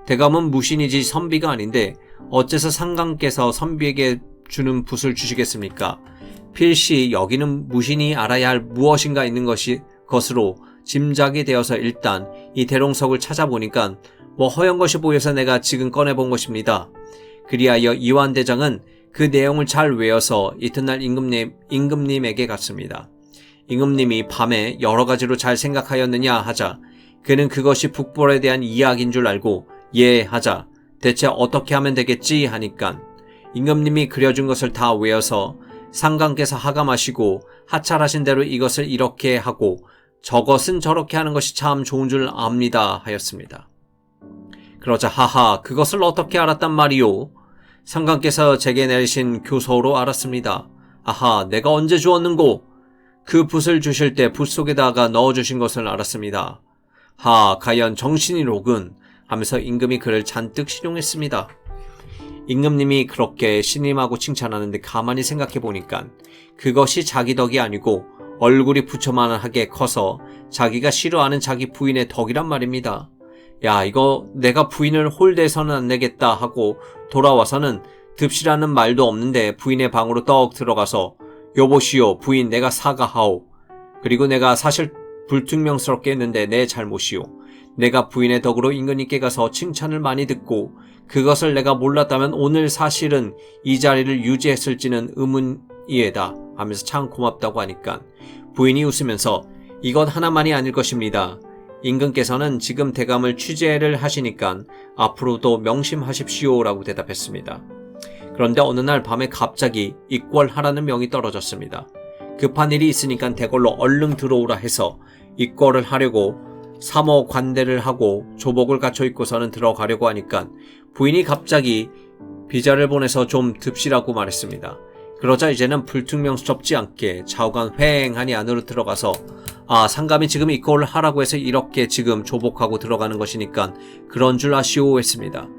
[SPEAKER 1] 대감은 무신이지 선비가 아닌데 어째서 상감께서 선비에게 주는 붓을 주시겠습니까? 필시 여기는 무신이 알아야 할 무엇인가 있는 것으로 짐작이 되어서 일단 이 대롱석을 찾아보니까 허연 것이 보여서 내가 지금 꺼내본 것입니다. 그리하여 이완대장은 그 내용을 잘 외워서 이튿날 임금님에게 갔습니다. 임금님이 밤에 여러 가지로 잘 생각하였느냐 하자 그는 그것이 북벌에 대한 이야기인 줄 알고 예 하자 대체 어떻게 하면 되겠지 하니까 임금님이 그려준 것을 다 외워서 상감께서 하감하시고 하찰하신 대로 이것을 이렇게 하고 저것은 저렇게 하는 것이 참 좋은 줄 압니다 하였습니다. 그러자 그것을 어떻게 알았단 말이오? 상감께서 제게 내리신 교서로 알았습니다. 내가 언제 주었는고? 그 붓을 주실 때 붓 속에다가 넣어주신 것을 알았습니다. 과연 정신이로군 하면서 임금이 그를 잔뜩 신용했습니다. 임금님이 그렇게 신임하고 칭찬하는데 가만히 생각해 보니까 그것이 자기 덕이 아니고 얼굴이 부처만하게 커서 자기가 싫어하는 자기 부인의 덕이란 말입니다. 야, 이거 내가 부인을 홀대해서는 안 되겠다 하고 돌아와서는 듭시라는 말도 없는데 부인의 방으로 떡 들어가서 여보시오, 부인 내가 사과하오. 그리고 내가 사실 불퉁명스럽게 했는데 내 잘못이오. 내가 부인의 덕으로 임금님께 가서 칭찬을 많이 듣고 그것을 내가 몰랐다면 오늘 사실은 이 자리를 유지했을지는 의문이에다 하면서 참 고맙다고 하니까 부인이 웃으면서 이것 하나만이 아닐 것입니다. 임금께서는 지금 대감을 취재를 하시니까 앞으로도 명심하십시오 라고 대답했습니다. 그런데 어느 날 밤에 갑자기 입궐하라는 명이 떨어졌습니다. 급한 일이 있으니까 대궐로 얼른 들어오라 해서 입궐을 하려고 사모 관대를 하고 조복을 갖춰 입고서는 들어가려고 하니까 부인이 갑자기 비자를 보내서 좀 듭시라고 말했습니다. 그러자 이제는 불퉁명스럽지 않게 좌우간 휑하니 안으로 들어가서 상감이 지금 입궐을 하라고 해서 이렇게 지금 조복하고 들어가는 것이니까 그런 줄 아시오 했습니다.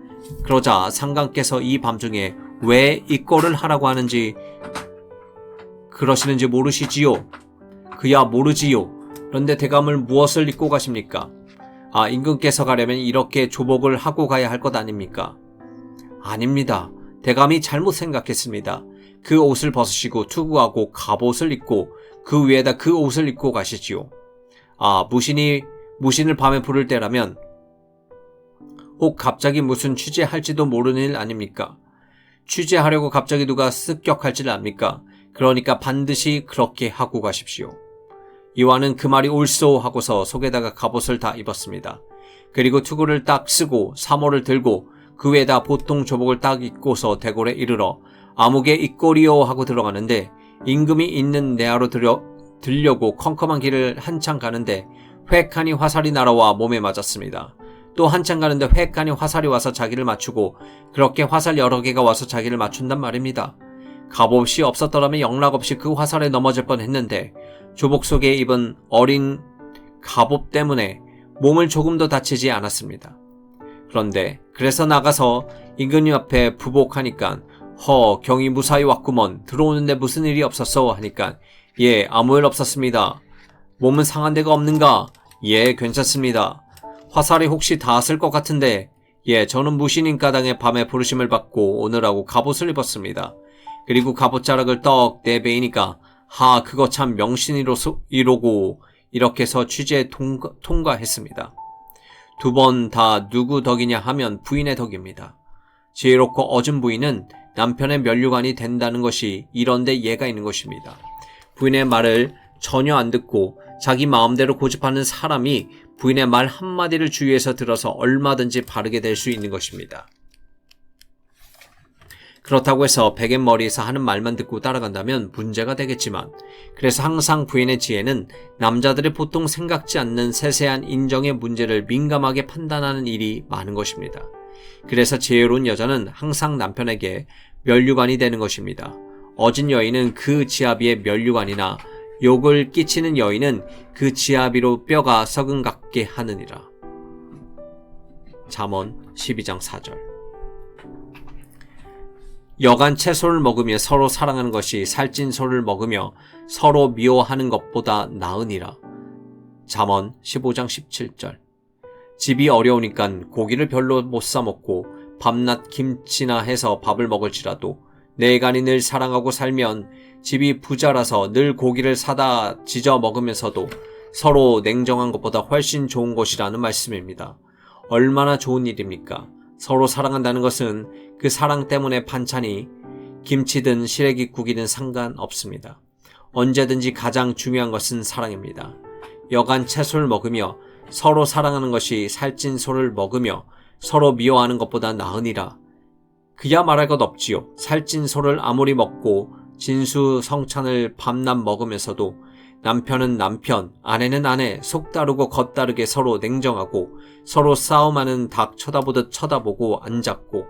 [SPEAKER 1] 그러자 상감께서 이 밤중에 왜 입궐을 하라고 하는지 그러시는지 모르시지요? 그야 모르지요. 그런데 대감을 무엇을 입고 가십니까? 임금께서 가려면 이렇게 조복을 하고 가야 할 것 아닙니까? 아닙니다. 대감이 잘못 생각했습니다. 그 옷을 벗으시고 투구하고 갑옷을 입고 그 위에다 그 옷을 입고 가시지요. 무신을 밤에 부를 때라면 혹 갑자기 무슨 취재할지도 모르는 일 아닙니까? 취재하려고 갑자기 누가 습격할지를 압니까? 그러니까 반드시 그렇게 하고 가십시오. 이완은 그 말이 옳소 하고서 속에다가 갑옷을 다 입었습니다. 그리고 투구를 딱 쓰고 사모를 들고 그 위에다 보통 조복을 딱 입고서 대궐에 이르러 아무개 입꼬리요 하고 들어가는데 임금이 있는 내하로 들려고 컴컴한 길을 한참 가는데 획하니 화살이 날아와 몸에 맞았습니다. 또 한참 가는데 획하니 화살이 와서 자기를 맞추고 그렇게 화살 여러 개가 와서 자기를 맞춘단 말입니다. 갑옷이 없었더라면 영락없이 그 화살에 넘어질 뻔했는데 조복 속에 입은 어린 갑옷 때문에 몸을 조금도 다치지 않았습니다. 그런데 그래서 나가서 임금님 앞에 부복하니까 경이 무사히 왔구먼. 들어오는데 무슨 일이 없었어 하니까 예, 아무 일 없었습니다. 몸은 상한 데가 없는가? 예, 괜찮습니다. 화살이 혹시 닿았을 것 같은데 예, 저는 무신인 까당에 밤에 부르심을 받고 오느라고 갑옷을 입었습니다. 그리고 갑옷자락을 떡 내베이니까 그거 참 명신이로고 이렇게 해서 취재에 통과했습니다. 두 번 다 누구 덕이냐 하면 부인의 덕입니다. 지혜롭고 어진 부인은 남편의 면류관이 된다는 것이 이런데 예가 있는 것입니다. 부인의 말을 전혀 안 듣고 자기 마음대로 고집하는 사람이 부인의 말 한마디를 주의해서 들어서 얼마든지 바르게 될 수 있는 것입니다. 그렇다고 해서 베갯머리에서 하는 말만 듣고 따라간다면 문제가 되겠지만, 그래서 항상 부인의 지혜는 남자들이 보통 생각지 않는 세세한 인정의 문제를 민감하게 판단하는 일이 많은 것입니다. 그래서 지혜로운 여자는 항상 남편에게 면류관이 되는 것입니다. 어진 여인은 그 지아비의 면류관이나 욕을 끼치는 여인은 그 지아비로 뼈가 썩은 같게 하느니라. 잠언 12장 4절. 여간 채소를 먹으며 서로 사랑하는 것이 살찐 소를 먹으며 서로 미워하는 것보다 나으니라. 잠언 15장 17절. 집이 어려우니까 고기를 별로 못 사 먹고 밤낮 김치나 해서 밥을 먹을지라도 내 간이 늘 사랑하고 살면 집이 부자라서 늘 고기를 사다 지져 먹으면서도 서로 냉정한 것보다 훨씬 좋은 것이라는 말씀입니다. 얼마나 좋은 일입니까? 서로 사랑한다는 것은 그 사랑 때문에 반찬이 김치든 시래기국이든 상관없습니다. 언제든지 가장 중요한 것은 사랑입니다. 여간 채소를 먹으며 서로 사랑하는 것이 살찐 소를 먹으며 서로 미워하는 것보다 나으니라. 그야 말할 것 없지요. 살찐 소를 아무리 먹고 진수성찬을 밤낮 먹으면서도 남편은 남편, 아내는 아내, 속 다르고 겉 다르게 서로 냉정하고 서로 싸움하는 닭 쳐다보듯 쳐다보고 안 잡고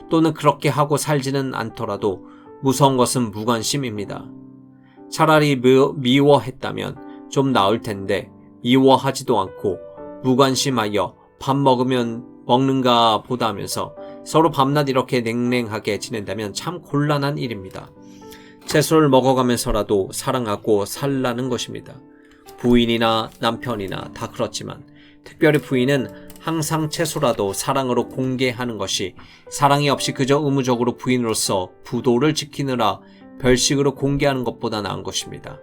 [SPEAKER 1] 또는 그렇게 하고 살지는 않더라도 무서운 것은 무관심입니다. 차라리 미워했다면 좀 나을 텐데 미워하지도 않고 무관심하여 밥 먹는가 보다 하면서 서로 밤낮 이렇게 냉랭하게 지낸다면 참 곤란한 일입니다. 채소를 먹어가면서라도 사랑하고 살라는 것입니다. 부인이나 남편이나 다 그렇지만 특별히 부인은 항상 채소라도 사랑으로 공개하는 것이 사랑이 없이 그저 의무적으로 부인으로서 부도를 지키느라 별식으로 공개하는 것보다 나은 것입니다.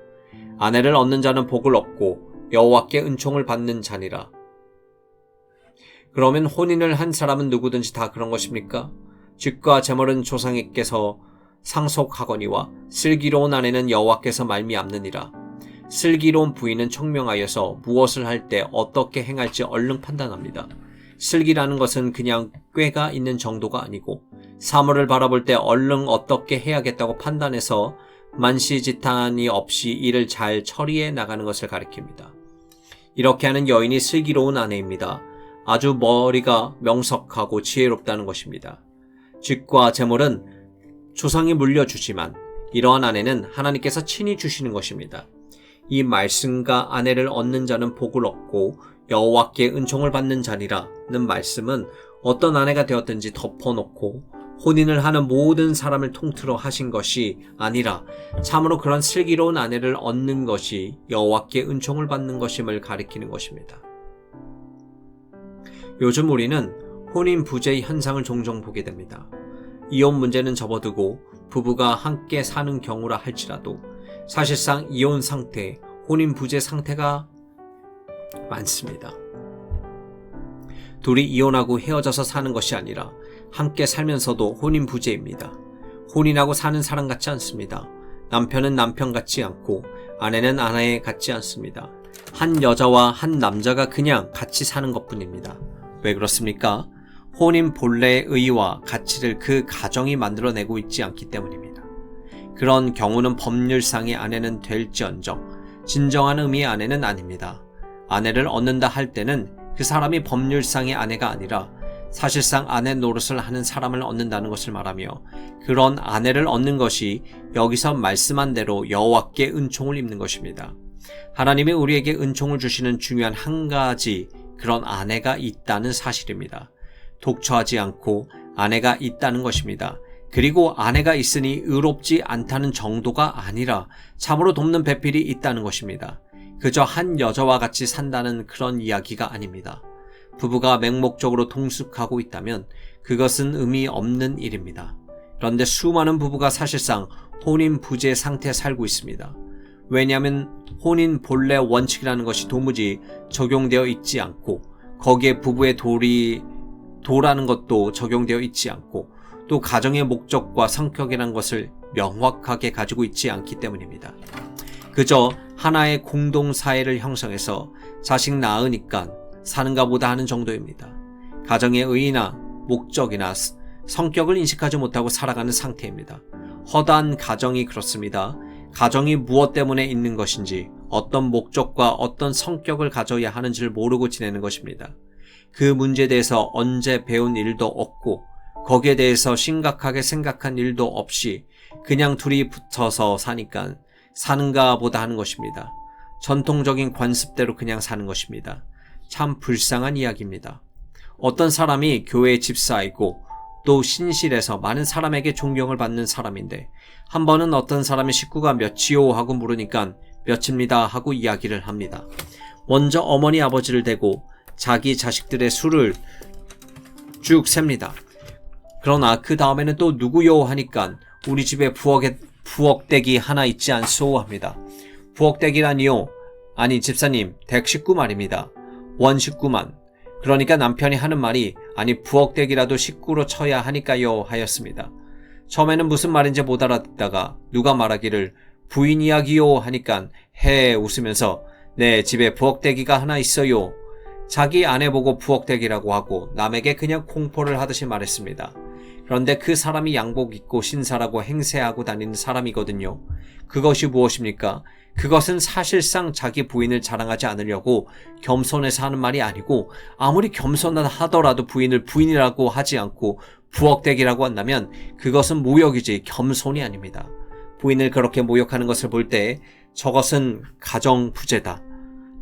[SPEAKER 1] 아내를 얻는 자는 복을 얻고 여호와께 은총을 받는 자니라. 그러면 혼인을 한 사람은 누구든지 다 그런 것입니까? 쥐과 재물은 조상에게서 상속하거니와 슬기로운 아내는 여호와께서 말미암느니라. 슬기로운 부인은 총명하여서 무엇을 할 때 어떻게 행할지 얼른 판단합니다. 슬기라는 것은 그냥 꾀가 있는 정도가 아니고 사물을 바라볼 때 얼른 어떻게 해야겠다고 판단해서 만시지탄이 없이 일을 잘 처리해 나가는 것을 가리킵니다. 이렇게 하는 여인이 슬기로운 아내입니다. 아주 머리가 명석하고 지혜롭다는 것입니다. 쥐과 재물은 조상이 물려주지만 이러한 아내는 하나님께서 친히 주시는 것입니다. 이 말씀과 아내를 얻는 자는 복을 얻고 여호와께 은총을 받는 자니라는 말씀은 어떤 아내가 되었든지 덮어놓고 혼인을 하는 모든 사람을 통틀어 하신 것이 아니라 참으로 그런 슬기로운 아내를 얻는 것이 여호와께 은총을 받는 것임을 가리키는 것입니다. 요즘 우리는 혼인 부재의 현상을 종종 보게 됩니다. 이혼 문제는 접어두고 부부가 함께 사는 경우라 할지라도 사실상 이혼 상태, 혼인 부재 상태가 많습니다. 둘이 이혼하고 헤어져서 사는 것이 아니라 함께 살면서도 혼인 부재입니다. 혼인하고 사는 사람 같지 않습니다. 남편은 남편 같지 않고 아내는 아내 같지 않습니다. 한 여자와 한 남자가 그냥 같이 사는 것뿐입니다. 왜 그렇습니까? 혼인 본래의 의의와 가치를 그 가정이 만들어내고 있지 않기 때문입니다. 그런 경우는 법률상의 아내는 될지언정 진정한 의미의 아내는 아닙니다. 아내를 얻는다 할 때는 그 사람이 법률상의 아내가 아니라 사실상 아내 노릇을 하는 사람을 얻는다는 것을 말하며 그런 아내를 얻는 것이 여기서 말씀한 대로 여호와께 은총을 입는 것입니다. 하나님이 우리에게 은총을 주시는 중요한 한 가지 그런 아내가 있다는 사실입니다. 독처하지 않고 아내가 있다는 것입니다. 그리고 아내가 있으니 의롭지 않다는 정도가 아니라 참으로 돕는 배필이 있다는 것입니다. 그저 한 여자와 같이 산다는 그런 이야기가 아닙니다. 부부가 맹목적으로 동숙하고 있다면 그것은 의미 없는 일입니다. 그런데 수많은 부부가 사실상 혼인 부재 상태에 살고 있습니다. 왜냐하면 혼인 본래 원칙이라는 것이 도무지 적용되어 있지 않고 거기에 부부의 도라는 것도 적용되어 있지 않고 또 가정의 목적과 성격이라는 것을 명확하게 가지고 있지 않기 때문입니다. 그저 하나의 공동사회를 형성해서 자식 낳으니까 사는가 보다 하는 정도입니다. 가정의 의의나 목적이나 성격을 인식하지 못하고 살아가는 상태입니다. 허다한 가정이 그렇습니다. 가정이 무엇 때문에 있는 것인지, 어떤 목적과 어떤 성격을 가져야 하는지를 모르고 지내는 것입니다. 그 문제에 대해서 언제 배운 일도 없고 거기에 대해서 심각하게 생각한 일도 없이 그냥 둘이 붙어서 사니까 사는가 보다 하는 것입니다. 전통적인 관습대로 그냥 사는 것입니다. 참 불쌍한 이야기입니다. 어떤 사람이 교회 집사이고 또 신실해서 많은 사람에게 존경을 받는 사람인데 한 번은 어떤 사람의 식구가 몇이요 하고 물으니까 몇입니다 하고 이야기를 합니다. 먼저 어머니 아버지를 대고 자기 자식들의 수를 쭉 셉니다. 그러나 그 다음에는 또 누구요 하니까 우리 집에 부엌대기 하나 있지 않소 합니다. 부엌대기라니요? 아니 집사님, 댁식구 말입니다. 원식구만. 그러니까 남편이 하는 말이 아니 부엌대기라도 식구로 쳐야 하니까요 하였습니다. 처음에는 무슨 말인지 못 알아듣다가 누가 말하기를 부인 이야기요 하니까 해 웃으면서 네 집에 부엌대기가 하나 있어요. 자기 아내 보고 부엌대기라고 하고 남에게 그냥 공포를 하듯이 말했습니다. 그런데 그 사람이 양복 입고 신사라고 행세하고 다니는 사람이거든요. 그것이 무엇입니까? 그것은 사실상 자기 부인을 자랑하지 않으려고 겸손해서 하는 말이 아니고 아무리 겸손하더라도 부인을 부인이라고 하지 않고 부엌대기라고 한다면 그것은 모욕이지 겸손이 아닙니다. 부인을 그렇게 모욕하는 것을 볼 때 저것은 가정부재다.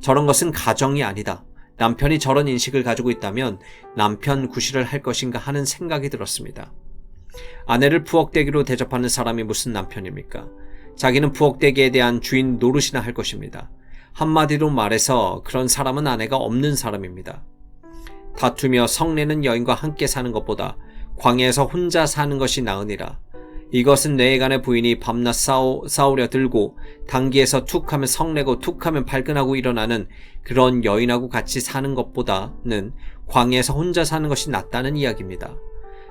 [SPEAKER 1] 저런 것은 가정이 아니다. 남편이 저런 인식을 가지고 있다면 남편 구실을 할 것인가 하는 생각이 들었습니다. 아내를 부엌대기로 대접하는 사람이 무슨 남편입니까? 자기는 부엌대기에 대한 주인 노릇이나 할 것입니다. 한마디로 말해서 그런 사람은 아내가 없는 사람입니다. 다투며 성내는 여인과 함께 사는 것보다 광야에서 혼자 사는 것이 나으니라. 이것은 내간의 부인이 밤낮 싸우려 들고 단기에서 툭하면 성내고 툭하면 발끈하고 일어나는 그런 여인하고 같이 사는 것보다는 광야에서 혼자 사는 것이 낫다는 이야기입니다.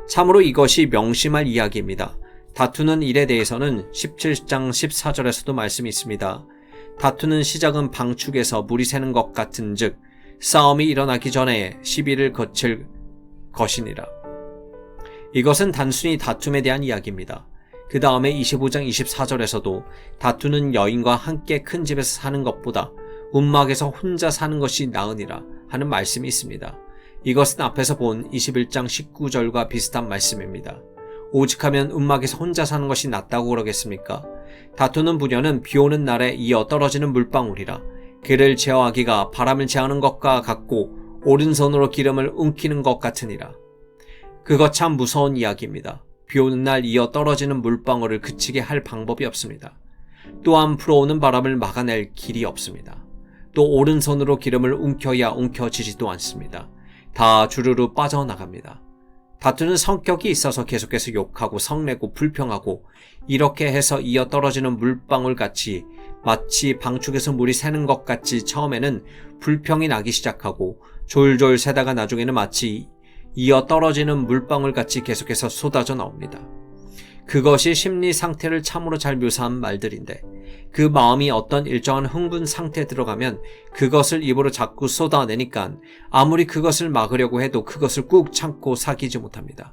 [SPEAKER 1] 참으로 이것이 명심할 이야기입니다. 다투는 일에 대해서는 17장 14절에서도 말씀이 있습니다. 다투는 시작은 방축에서 물이 새는 것 같은 즉 싸움이 일어나기 전에 시비를 거칠 것이니라. 이것은 단순히 다툼에 대한 이야기입니다. 그 다음에 25장 24절에서도 다투는 여인과 함께 큰 집에서 사는 것보다 움막에서 혼자 사는 것이 나으니라 하는 말씀이 있습니다. 이것은 앞에서 본 21장 19절과 비슷한 말씀입니다. 오직하면 움막에서 혼자 사는 것이 낫다고 그러겠습니까? 다투는 부녀는 비오는 날에 이어 떨어지는 물방울이라 그를 제어하기가 바람을 제하는 것과 같고 오른손으로 기름을 움키는 것 같으니라. 그거 참 무서운 이야기입니다. 비오는 날 이어 떨어지는 물방울을 그치게 할 방법이 없습니다. 또한 불어오는 바람을 막아낼 길이 없습니다. 또 오른손으로 기름을 움켜야 움켜지지도 않습니다. 다 주르르 빠져나갑니다. 다투는 성격이 있어서 계속해서 욕하고 성내고 불평하고 이렇게 해서 이어 떨어지는 물방울 같이 마치 방축에서 물이 새는 것 같이 처음에는 불평이 나기 시작하고 졸졸 새다가 나중에는 마치 이어 떨어지는 물방울 같이 계속해서 쏟아져 나옵니다. 그것이 심리 상태를 참으로 잘 묘사한 말들인데 그 마음이 어떤 일정한 흥분 상태에 들어가면 그것을 입으로 자꾸 쏟아내니까 아무리 그것을 막으려고 해도 그것을 꾹 참고 사귀지 못합니다.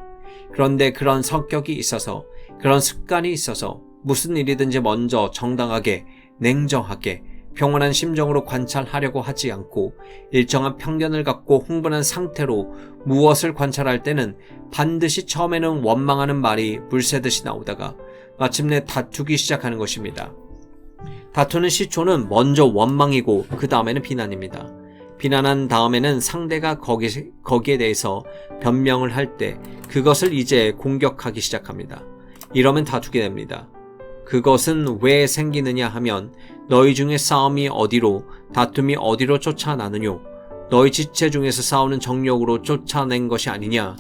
[SPEAKER 1] 그런데 그런 성격이 있어서 그런 습관이 있어서 무슨 일이든지 먼저 정당하게 냉정하게 평온한 심정으로 관찰하려고 하지 않고 일정한 편견을 갖고 흥분한 상태로 무엇을 관찰할 때는 반드시 처음에는 원망하는 말이 물새듯이 나오다가 마침내 다투기 시작하는 것입니다. 다투는 시초는 먼저 원망이고 그 다음에는 비난입니다. 비난한 다음에는 상대가 거기에 대해서 변명을 할 때 그것을 이제 공격하기 시작합니다. 이러면 다투게 됩니다. 그것은 왜 생기느냐 하면 너희 중에 싸움이 어디로 다툼이 어디로 쫓아나느뇨 너희 지체 중에서 싸우는 정욕으로 쫓아낸 것이 아니냐.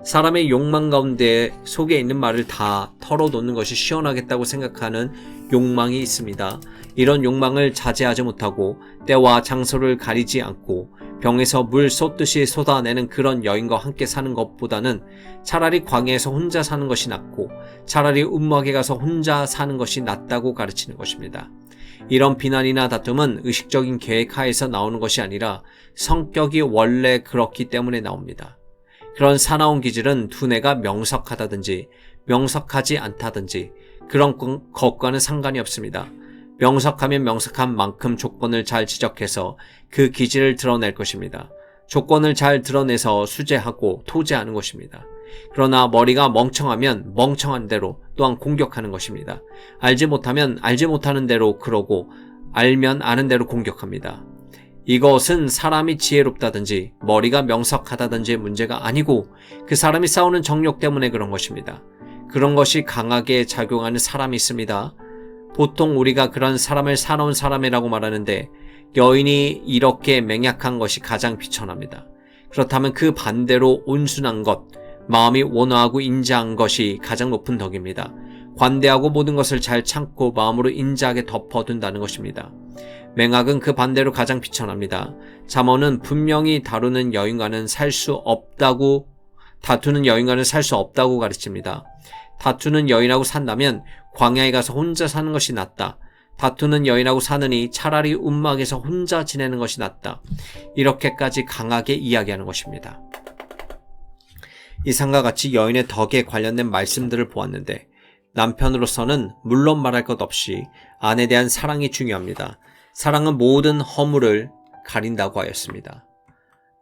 [SPEAKER 1] 사람의 욕망 가운데 속에 있는 말을 다 털어놓는 것이 시원하겠다고 생각하는 욕망이 있습니다. 이런 욕망을 자제하지 못하고 때와 장소를 가리지 않고 병에서 물 쏟듯이 쏟아내는 그런 여인과 함께 사는 것보다는 차라리 광야에서 혼자 사는 것이 낫고 차라리 움막에 가서 혼자 사는 것이 낫다고 가르치는 것입니다. 이런 비난이나 다툼은 의식적인 계획하에서 나오는 것이 아니라 성격이 원래 그렇기 때문에 나옵니다. 그런 사나운 기질은 두뇌가 명석하다든지 명석하지 않다든지 그런 것과는 상관이 없습니다. 명석하면 명석한 만큼 조건을 잘 지적해서 그 기질을 드러낼 것입니다. 조건을 잘 드러내서 수재하고 토제하는 것입니다. 그러나 머리가 멍청하면 멍청한 대로 또한 공격하는 것입니다. 알지 못하면 알지 못하는 대로 그러고 알면 아는 대로 공격합니다. 이것은 사람이 지혜롭다든지 머리가 명석하다든지의 문제가 아니고 그 사람이 싸우는 정욕 때문에 그런 것입니다. 그런 것이 강하게 작용하는 사람이 있습니다. 보통 우리가 그런 사람을 사나운 사람이라고 말하는데 여인이 이렇게 맹약한 것이 가장 비천합니다. 그렇다면 그 반대로 온순한 것, 마음이 온화하고 인자한 것이 가장 높은 덕입니다. 관대하고 모든 것을 잘 참고 마음으로 인자하게 덮어둔다는 것입니다. 맹악은 그 반대로 가장 비천합니다. 잠언은 분명히 다투는 여인과는 살 수 없다고 가르칩니다. 다투는 여인하고 산다면 광야에 가서 혼자 사는 것이 낫다. 다투는 여인하고 사느니 차라리 움막에서 혼자 지내는 것이 낫다. 이렇게까지 강하게 이야기하는 것입니다. 이상과 같이 여인의 덕에 관련된 말씀들을 보았는데 남편으로서는 물론 말할 것 없이 아내에 대한 사랑이 중요합니다. 사랑은 모든 허물을 가린다고 하였습니다.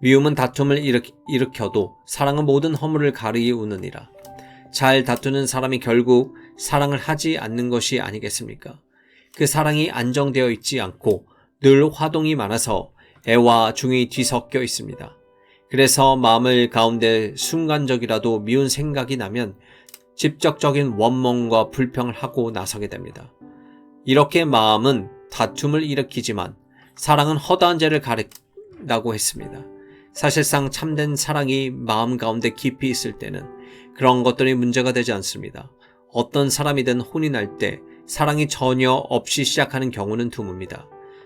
[SPEAKER 1] 미움은 다툼을 일으켜도 사랑은 모든 허물을 가리우느니라. 잘 다투는 사람이 결국 사랑을 하지 않는 것이 아니겠습니까? 그 사랑이 안정되어 있지 않고 늘 화동이 많아서 애와 중이 뒤섞여 있습니다. 그래서 마음을 가운데 순간적이라도 미운 생각이 나면 직접적인 원망과 불평을 하고 나서게 됩니다. 이렇게 마음은 다툼을 일으키지만 사랑은 허다한 죄를 가린다고 했습니다. 사실상 참된 사랑이 마음 가운데 깊이 있을 때는 그런 것들이 문제가 되지 않습니다. 어떤 사람이든 혼인할 때 사랑이 전혀 없이 시작하는 경우는 드뭅니다.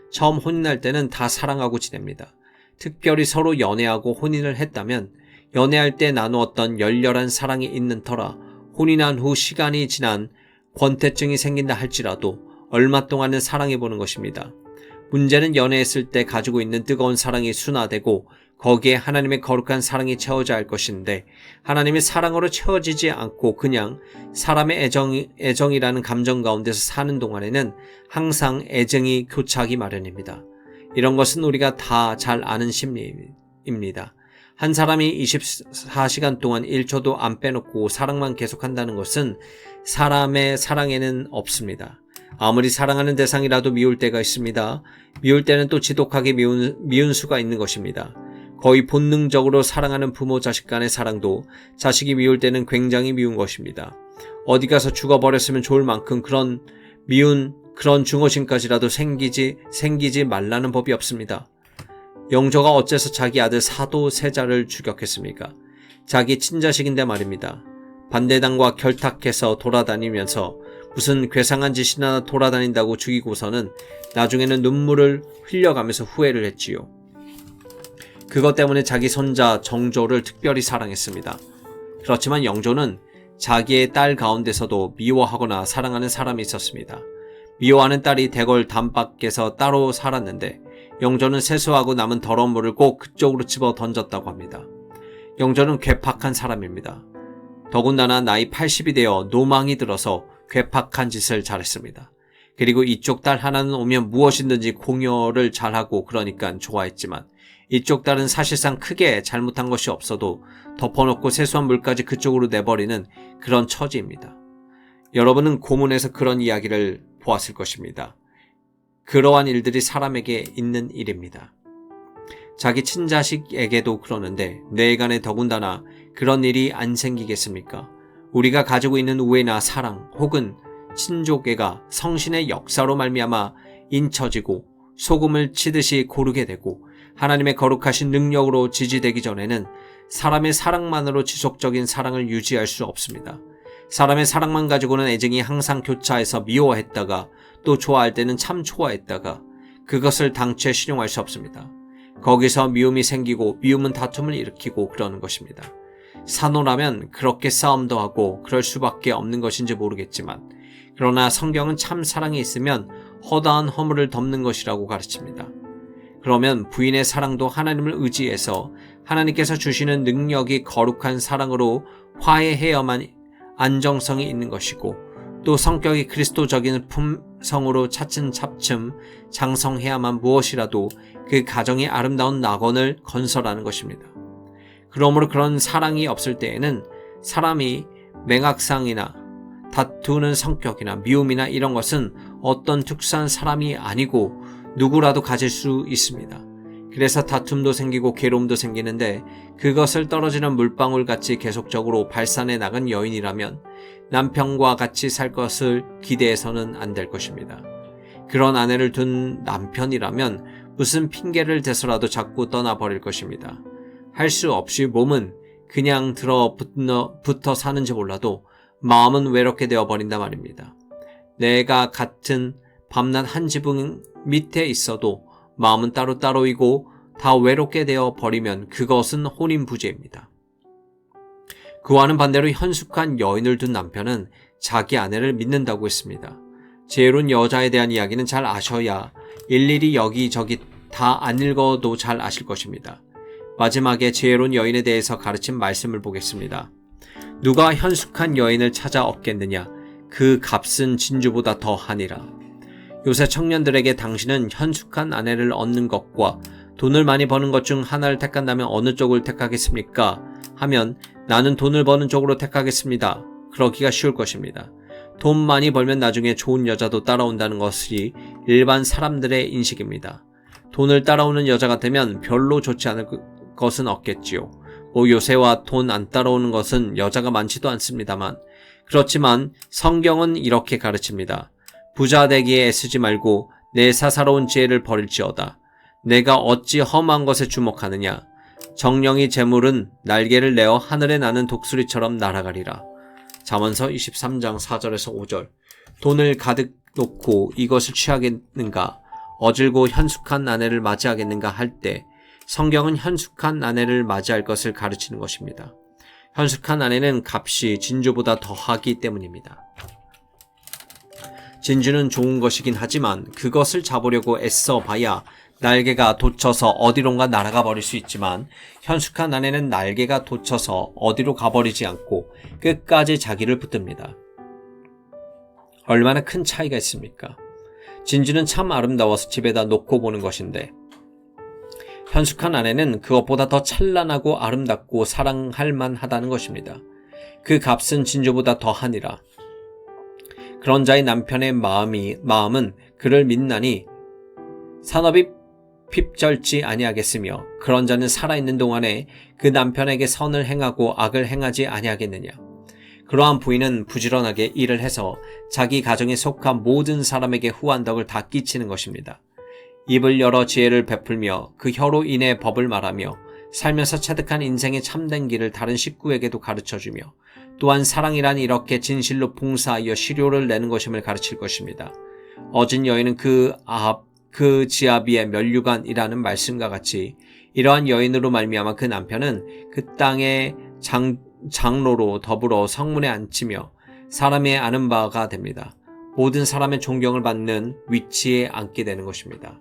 [SPEAKER 1] 처음 혼인할 때는 다 사랑하고 지냅니다. 특별히 서로 연애하고 혼인을 했다면 연애할 때 나누었던 열렬한 사랑이 있는 터라 혼인한 후 시간이 지난 권태증이 생긴다 할지라도 얼마 동안은 사랑해보는 것입니다. 문제는 연애했을 때 가지고 있는 뜨거운 사랑이 순화되고 거기에 하나님의 거룩한 사랑이 채워져야 할 것인데 하나님의 사랑으로 채워지지 않고 그냥 사람의 애정이라는 감정 가운데서 사는 동안에는 항상 애정이 교차하기 마련입니다. 이런 것은 우리가 다 잘 아는 심리입니다. 한 사람이 24시간 동안 1초도 안 빼놓고 사랑만 계속한다는 것은 사람의 사랑에는 없습니다. 아무리 사랑하는 대상이라도 미울 때가 있습니다. 미울 때는 또 지독하게 미운 수가 있는 것입니다. 거의 본능적으로 사랑하는 부모 자식 간의 사랑도 자식이 미울 때는 굉장히 미운 것입니다. 어디 가서 죽어버렸으면 좋을 만큼 그런 증오심까지라도 생기지 말라는 법이 없습니다. 영조가 어째서 자기 아들 사도세자를 추격했습니까? 자기 친자식인데 말입니다. 반대당과 결탁해서 돌아다니면서 무슨 괴상한 짓이나 돌아다닌다고 죽이고서는 나중에는 눈물을 흘려가면서 후회를 했지요. 그것 때문에 자기 손자 정조를 특별히 사랑했습니다. 그렇지만 영조는 자기의 딸 가운데서도 미워하거나 사랑하는 사람이 있었습니다. 미워하는 딸이 대궐 담밖에서 따로 살았는데 영조는 세수하고 남은 더러운 물을 꼭 그쪽으로 집어 던졌다고 합니다. 영조는 괴팍한 사람입니다. 더군다나 나이 80이 되어 노망이 들어서 괴팍한 짓을 잘했습니다. 그리고 이쪽 딸 하나는 오면 무엇이든지 공여를 잘하고 그러니까 좋아했지만 이쪽 딸은 사실상 크게 잘못한 것이 없어도 덮어놓고 세수한 물까지 그쪽으로 내버리는 그런 처지입니다. 여러분은 고문에서 그런 이야기를 보았을 것입니다. 그러한 일들이 사람에게 있는 일입니다. 자기 친자식에게도 그러는데 내간에 더군다나 그런 일이 안 생기겠습니까? 우리가 가지고 있는 우애나 사랑 혹은 친족애가 성신의 역사로 말미암아 인쳐지고 소금을 치듯이 고르게 되고 하나님의 거룩하신 능력으로 지지되기 전에는 사람의 사랑만으로 지속적인 사랑을 유지할 수 없습니다. 사람의 사랑만 가지고는 애정이 항상 교차해서 미워했다가 또 좋아할 때는 참 좋아했다가 그것을 당최 신용할 수 없습니다. 거기서 미움이 생기고 미움은 다툼을 일으키고 그러는 것입니다. 산호라면 그렇게 싸움도 하고 그럴 수밖에 없는 것인지 모르겠지만 그러나 성경은 참 사랑이 있으면 허다한 허물을 덮는 것이라고 가르칩니다. 그러면 부인의 사랑도 하나님을 의지해서 하나님께서 주시는 능력이 거룩한 사랑으로 화해해야만 안정성이 있는 것이고, 또 성격이 그리스도적인 품성으로 차츰차츰 장성해야만 무엇이라도 그 가정의 아름다운 낙원을 건설하는 것입니다. 그러므로 그런 사랑이 없을 때에는 사람이 맹악상이나 다투는 성격이나 미움이나 이런 것은 어떤 특수한 사람이 아니고 누구라도 가질 수 있습니다. 그래서 다툼도 생기고 괴로움도 생기는데, 그것을 떨어지는 물방울같이 계속적으로 발산해 나간 여인이라면 남편과 같이 살 것을 기대해서는 안 될 것입니다. 그런 아내를 둔 남편이라면 무슨 핑계를 대서라도 자꾸 떠나버릴 것입니다. 할 수 없이 몸은 그냥 붙어 사는지 몰라도 마음은 외롭게 되어버린단 말입니다. 내가 같은 밤낮 한 지붕 밑에 있어도 마음은 따로따로이고 다 외롭게 되어버리면 그것은 혼인부재입니다. 그와는 반대로 현숙한 여인을 둔 남편은 자기 아내를 믿는다고 했습니다. 지혜로운 여자에 대한 이야기는 잘 아셔야 일일이 여기저기 다 안 읽어도 잘 아실 것입니다. 마지막에 지혜로운 여인에 대해서 가르친 말씀을 보겠습니다. 누가 현숙한 여인을 찾아 얻겠느냐? 그 값은 진주보다 더하니라. 요새 청년들에게 당신은 현숙한 아내를 얻는 것과 돈을 많이 버는 것 중 하나를 택한다면 어느 쪽을 택하겠습니까? 하면 나는 돈을 버는 쪽으로 택하겠습니다. 그러기가 쉬울 것입니다. 돈 많이 벌면 나중에 좋은 여자도 따라온다는 것이 일반 사람들의 인식입니다. 돈을 따라오는 여자 같으면 별로 좋지 않을 것은 없겠지요. 요새와 돈 안 따라오는 것은 여자가 많지도 않습니다만, 그렇지만 성경은 이렇게 가르칩니다. 부자 되기에 애쓰지 말고 내 사사로운 지혜를 버릴지어다. 내가 어찌 험한 것에 주목하느냐. 정령이 재물은 날개를 내어 하늘에 나는 독수리처럼 날아가리라. 잠언서 23장 4절에서 5절. 돈을 가득 놓고 이것을 취하겠는가, 어질고 현숙한 아내를 맞이하겠는가 할 때 성경은 현숙한 아내를 맞이할 것을 가르치는 것입니다. 현숙한 아내는 값이 진주보다 더하기 때문입니다. 진주는 좋은 것이긴 하지만 그것을 잡으려고 애써 봐야 날개가 돋쳐서 어디론가 날아가 버릴 수 있지만, 현숙한 아내는 날개가 돋쳐서 어디로 가버리지 않고 끝까지 자기를 붙듭니다. 얼마나 큰 차이가 있습니까? 진주는 참 아름다워서 집에다 놓고 보는 것인데, 현숙한 아내는 그것보다 더 찬란하고 아름답고 사랑할 만하다는 것입니다. 그 값은 진주보다 더하니라. 그런 자의 남편의 마음은 그를 믿나니 산업이 핍절지 아니하겠으며, 그런 자는 살아있는 동안에 그 남편에게 선을 행하고 악을 행하지 아니하겠느냐. 그러한 부인은 부지런하게 일을 해서 자기 가정에 속한 모든 사람에게 후한 덕을 다 끼치는 것입니다. 입을 열어 지혜를 베풀며 그 혀로 인해 법을 말하며 살면서 체득한 인생의 참된 길을 다른 식구에게도 가르쳐주며, 또한 사랑이란 이렇게 진실로 봉사하여 실효를 내는 것임을 가르칠 것입니다. 어진 여인은 그 지아비의 면류관이라는 말씀과 같이 이러한 여인으로 말미암아 그 남편은 그 땅의 장로로 더불어 성문에 앉히며 사람의 아는 바가 됩니다. 모든 사람의 존경을 받는 위치에 앉게 되는 것입니다.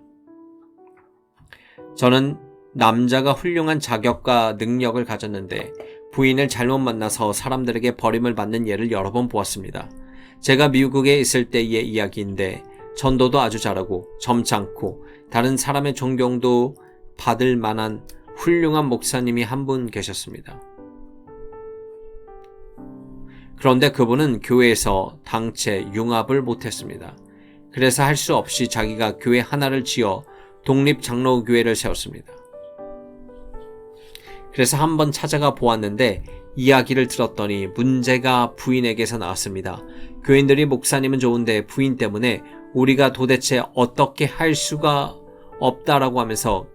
[SPEAKER 1] 저는 남자가 훌륭한 자격과 능력을 가졌는데 부인을 잘못 만나서 사람들에게 버림을 받는 예를 여러 번 보았습니다. 제가 미국에 있을 때의 이야기인데, 전도도 아주 잘하고 점잖고 다른 사람의 존경도 받을 만한 훌륭한 목사님이 한 분 계셨습니다. 그런데 그분은 교회에서 당체 융합을 못했습니다. 그래서 할 수 없이 자기가 교회 하나를 지어 독립장로교회를 세웠습니다. 그래서 한번 찾아가 보았는데 이야기를 들었더니 문제가 부인에게서 나왔습니다. 교인들이 목사님은 좋은데 부인 때문에 우리가 도대체 어떻게 할 수가 없다라고 하면서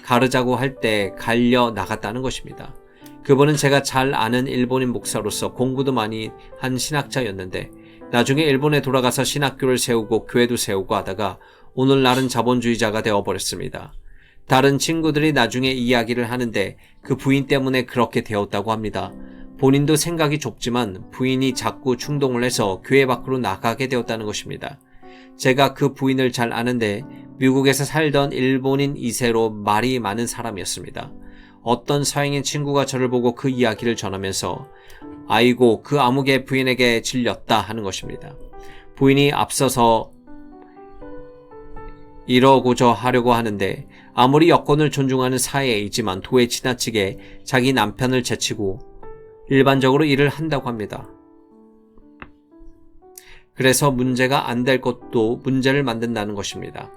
[SPEAKER 1] 가르자고 할 때 갈려 나갔다는 것입니다. 그분은 제가 잘 아는 일본인 목사로서 공부도 많이 한 신학자였는데, 나중에 일본에 돌아가서 신학교를 세우고 교회도 세우고 하다가 오늘날은 자본주의자가 되어버렸습니다. 다른 친구들이 나중에 이야기를 하는데 그 부인 때문에 그렇게 되었다고 합니다. 본인도 생각이 좁지만 부인이 자꾸 충동을 해서 교회 밖으로 나가게 되었다는 것입니다. 제가 그 부인을 잘 아는데 미국에서 살던 일본인 2세로 말이 많은 사람이었습니다. 어떤 서양인 친구가 저를 보고 그 이야기를 전하면서 아이고 그 아무개 부인에게 질렸다 하는 것입니다. 부인이 앞서서 이러고저 하려고 하는데 아무리 여건을 존중하는 사이이지만 도에 지나치게 자기 남편을 제치고 일반적으로 일을 한다고 합니다. 그래서 문제가 안 될 것도 문제를 만든다는 것입니다.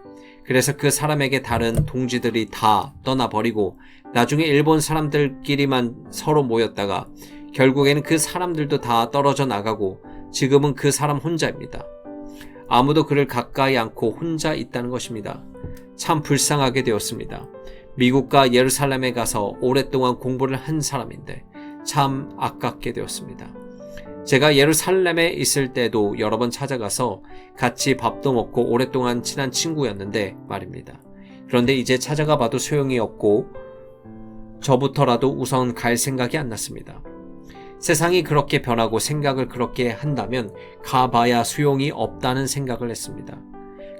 [SPEAKER 1] 그래서 그 사람에게 다른 동지들이 다 떠나버리고 나중에 일본 사람들끼리만 서로 모였다가 결국에는 그 사람들도 다 떨어져 나가고 지금은 그 사람 혼자입니다. 아무도 그를 가까이 않고 혼자 있다는 것입니다. 참 불쌍하게 되었습니다. 미국과 예루살렘에 가서 오랫동안 공부를 한 사람인데 참 아깝게 되었습니다. 제가 예루살렘에 있을 때도 여러 번 찾아가서 같이 밥도 먹고 오랫동안 친한 친구였는데 말입니다. 그런데 이제 찾아가 봐도 소용이 없고 저부터라도 우선 갈 생각이 안 났습니다. 세상이 그렇게 변하고 생각을 그렇게 한다면 가봐야 소용이 없다는 생각을 했습니다.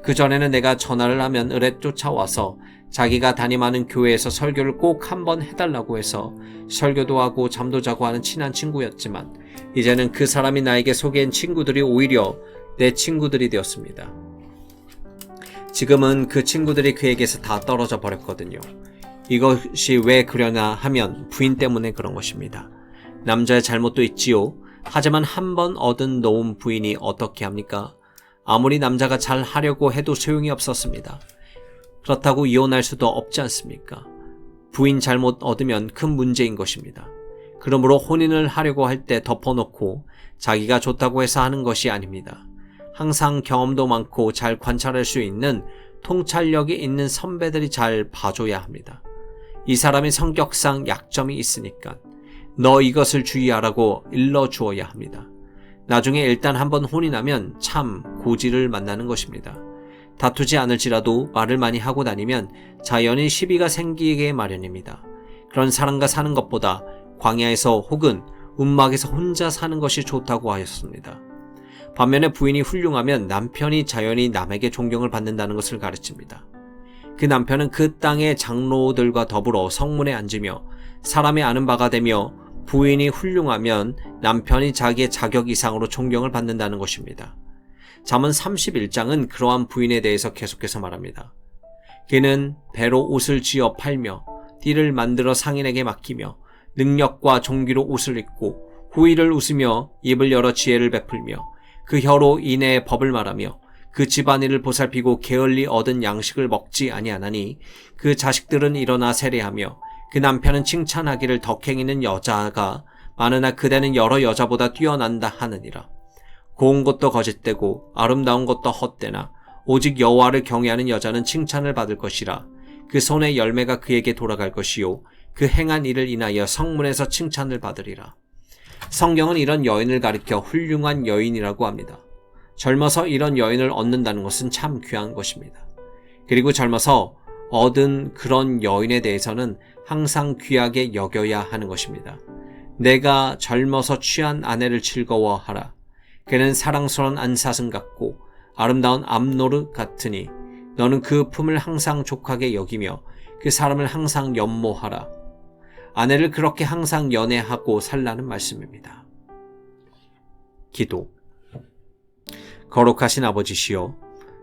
[SPEAKER 1] 그전에는 내가 전화를 하면 을에 쫓아와서 자기가 담임하는 교회에서 설교를 꼭 한번 해달라고 해서 설교도 하고 잠도 자고 하는 친한 친구였지만 이제는 그 사람이 나에게 소개한 친구들이 오히려 내 친구들이 되었습니다. 지금은 그 친구들이 그에게서 다 떨어져 버렸거든요. 이것이 왜 그러냐 하면 부인 때문에 그런 것입니다. 남자의 잘못도 있지요. 하지만 한번 얻은 놓은 부인이 어떻게 합니까? 아무리 남자가 잘 하려고 해도 소용이 없었습니다. 그렇다고 이혼할 수도 없지 않습니까? 부인 잘못 얻으면 큰 문제인 것입니다. 그러므로 혼인을 하려고 할 때 덮어놓고 자기가 좋다고 해서 하는 것이 아닙니다. 항상 경험도 많고 잘 관찰할 수 있는 통찰력이 있는 선배들이 잘 봐줘야 합니다. 이 사람이 성격상 약점이 있으니까 너 이것을 주의하라고 일러주어야 합니다. 나중에 일단 한번 혼인하면 참 고지를 만나는 것입니다. 다투지 않을지라도 말을 많이 하고 다니면 자연히 시비가 생기게 마련입니다. 그런 사람과 사는 것보다 광야에서 혹은 움막에서 혼자 사는 것이 좋다고 하였습니다. 반면에 부인이 훌륭하면 남편이 자연히 남에게 존경을 받는다는 것을 가르칩니다. 그 남편은 그 땅의 장로들과 더불어 성문에 앉으며 사람이 아는 바가 되며 부인이 훌륭하면 남편이 자기의 자격 이상으로 존경을 받는다는 것입니다. 잠언 31장은 그러한 부인에 대해서 계속해서 말합니다. 그는 배로 옷을 지어 팔며 띠를 만들어 상인에게 맡기며 능력과 종기로 옷을 입고 후의를 웃으며 입을 열어 지혜를 베풀며 그 혀로 인애의 법을 말하며 그 집안일을 보살피고 게을리 얻은 양식을 먹지 아니하나니 그 자식들은 일어나 세례하며 그 남편은 칭찬하기를 덕행있는 여자가 많으나 그대는 여러 여자보다 뛰어난다 하느니라. 고운 것도 거짓되고 아름다운 것도 헛되나 오직 여호와를 경외하는 여자는 칭찬을 받을 것이라. 그 손의 열매가 그에게 돌아갈 것이요 그 행한 일을 인하여 성문에서 칭찬을 받으리라. 성경은 이런 여인을 가리켜 훌륭한 여인이라고 합니다. 젊어서 이런 여인을 얻는다는 것은 참 귀한 것입니다. 그리고 젊어서 얻은 그런 여인에 대해서는 항상 귀하게 여겨야 하는 것입니다. 내가 젊어서 취한 아내를 즐거워하라. 그는 사랑스러운 안사슴 같고 아름다운 암노르 같으니 너는 그 품을 항상 족하게 여기며 그 사람을 항상 연모하라. 아내를 그렇게 항상 연애하고 살라는 말씀입니다. 기도. 거룩하신 아버지시여,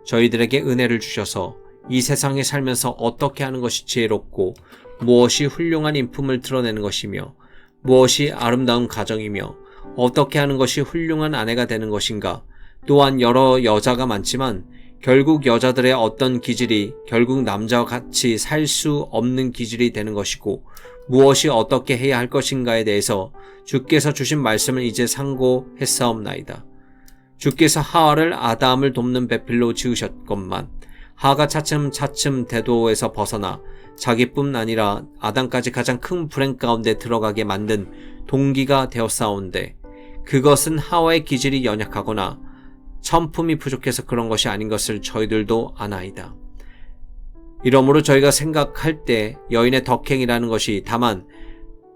[SPEAKER 1] 저희들에게 은혜를 주셔서 이 세상에 살면서 어떻게 하는 것이 지혜롭고 무엇이 훌륭한 인품을 드러내는 것이며 무엇이 아름다운 가정이며 어떻게 하는 것이 훌륭한 아내가 되는 것인가. 또한 여러 여자가 많지만 결국 여자들의 어떤 기질이 결국 남자와 같이 살 수 없는 기질이 되는 것이고 무엇이 어떻게 해야 할 것인가에 대해서 주께서 주신 말씀을 이제 상고했사옵나이다. 주께서 하와를 아담을 돕는 배필로 지으셨건만 하가 차츰차츰 대도에서 벗어나 자기뿐 아니라 아담까지 가장 큰 불행 가운데 들어가게 만든 동기가 되었사온데 그것은 하와의 기질이 연약하거나 천품이 부족해서 그런 것이 아닌 것을 저희들도 아나이다. 이러므로 저희가 생각할 때 여인의 덕행이라는 것이 다만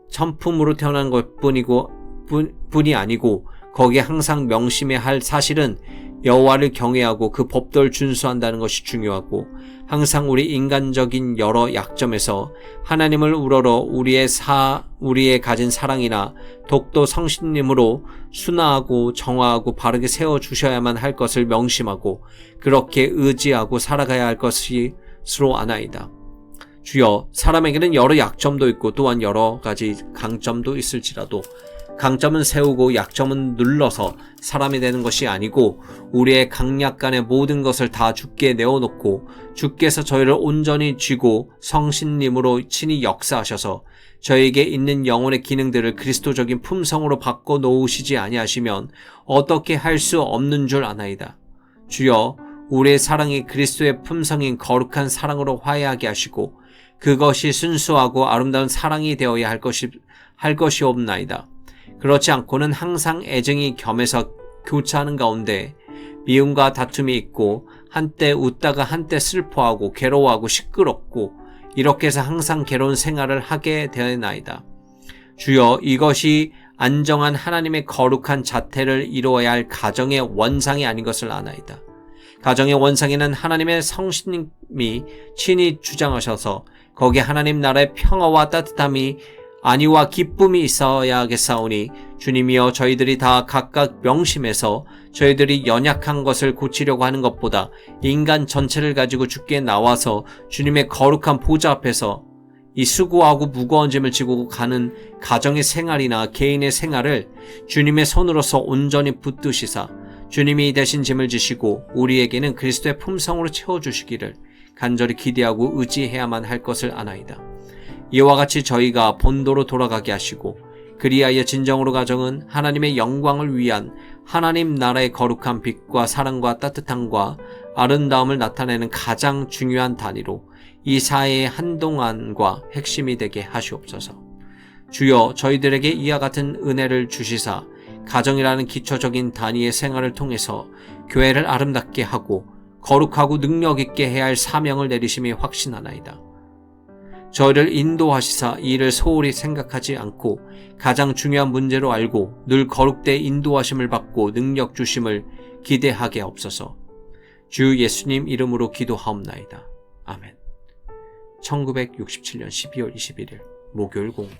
[SPEAKER 1] 천품으로 태어난 것뿐이 아니고 거기에 항상 명심해야 할 사실은 여호와를 경외하고 그 법도를 준수한다는 것이 중요하고, 항상 우리 인간적인 여러 약점에서 하나님을 우러러 우리의 가진 사랑이나 독도 성신님으로 순화하고 정화하고 바르게 세워주셔야만 할 것을 명심하고 그렇게 의지하고 살아가야 할 것이스로 아나이다. 주여, 사람에게는 여러 약점도 있고 또한 여러 가지 강점도 있을지라도 강점은 세우고 약점은 눌러서 사람이 되는 것이 아니고, 우리의 강약간의 모든 것을 다 주께 내어놓고 주께서 저희를 온전히 쥐고 성신님으로 친히 역사하셔서 저에게 있는 영혼의 기능들을 그리스도적인 품성으로 바꿔 놓으시지 아니하시면 어떻게 할 수 없는 줄 아나이다. 주여, 우리의 사랑이 그리스도의 품성인 거룩한 사랑으로 화해하게 하시고 그것이 순수하고 아름다운 사랑이 되어야 할 것이옵나이다. 그렇지 않고는 항상 애증이 겸해서 교차하는 가운데 미움과 다툼이 있고, 한때 웃다가 한때 슬퍼하고 괴로워하고 시끄럽고, 이렇게 해서 항상 괴로운 생활을 하게 되나이다. 주여, 이것이 안정한 하나님의 거룩한 자태를 이루어야 할 가정의 원상이 아닌 것을 아나이다. 가정의 원상에는 하나님의 성신님이 친히 주장하셔서 거기에 하나님 나라의 평화와 따뜻함이 안위와 기쁨이 있어야겠사오니, 주님이여, 저희들이 다 각각 명심해서 저희들이 연약한 것을 고치려고 하는 것보다 인간 전체를 가지고 주께 나와서 주님의 거룩한 보좌 앞에서 이 수고하고 무거운 짐을 지고 가는 가정의 생활이나 개인의 생활을 주님의 손으로서 온전히 붙드시사 주님이 대신 짐을 지시고 우리에게는 그리스도의 품성으로 채워주시기를 간절히 기대하고 의지해야만 할 것을 아나이다. 이와 같이 저희가 본도로 돌아가게 하시고, 그리하여 진정으로 가정은 하나님의 영광을 위한 하나님 나라의 거룩한 빛과 사랑과 따뜻함과 아름다움을 나타내는 가장 중요한 단위로 이 사회의 한동안과 핵심이 되게 하시옵소서. 주여, 저희들에게 이와 같은 은혜를 주시사 가정이라는 기초적인 단위의 생활을 통해서 교회를 아름답게 하고 거룩하고 능력 있게 해야 할 사명을 내리심이 확신하나이다. 저희를 인도하시사 이 일을 소홀히 생각하지 않고 가장 중요한 문제로 알고 늘 거룩되이 인도하심을 받고 능력 주심을 기대하게 하옵소서. 주 예수님 이름으로 기도하옵나이다. 아멘. 1967년 12월 21일 목요일 공부.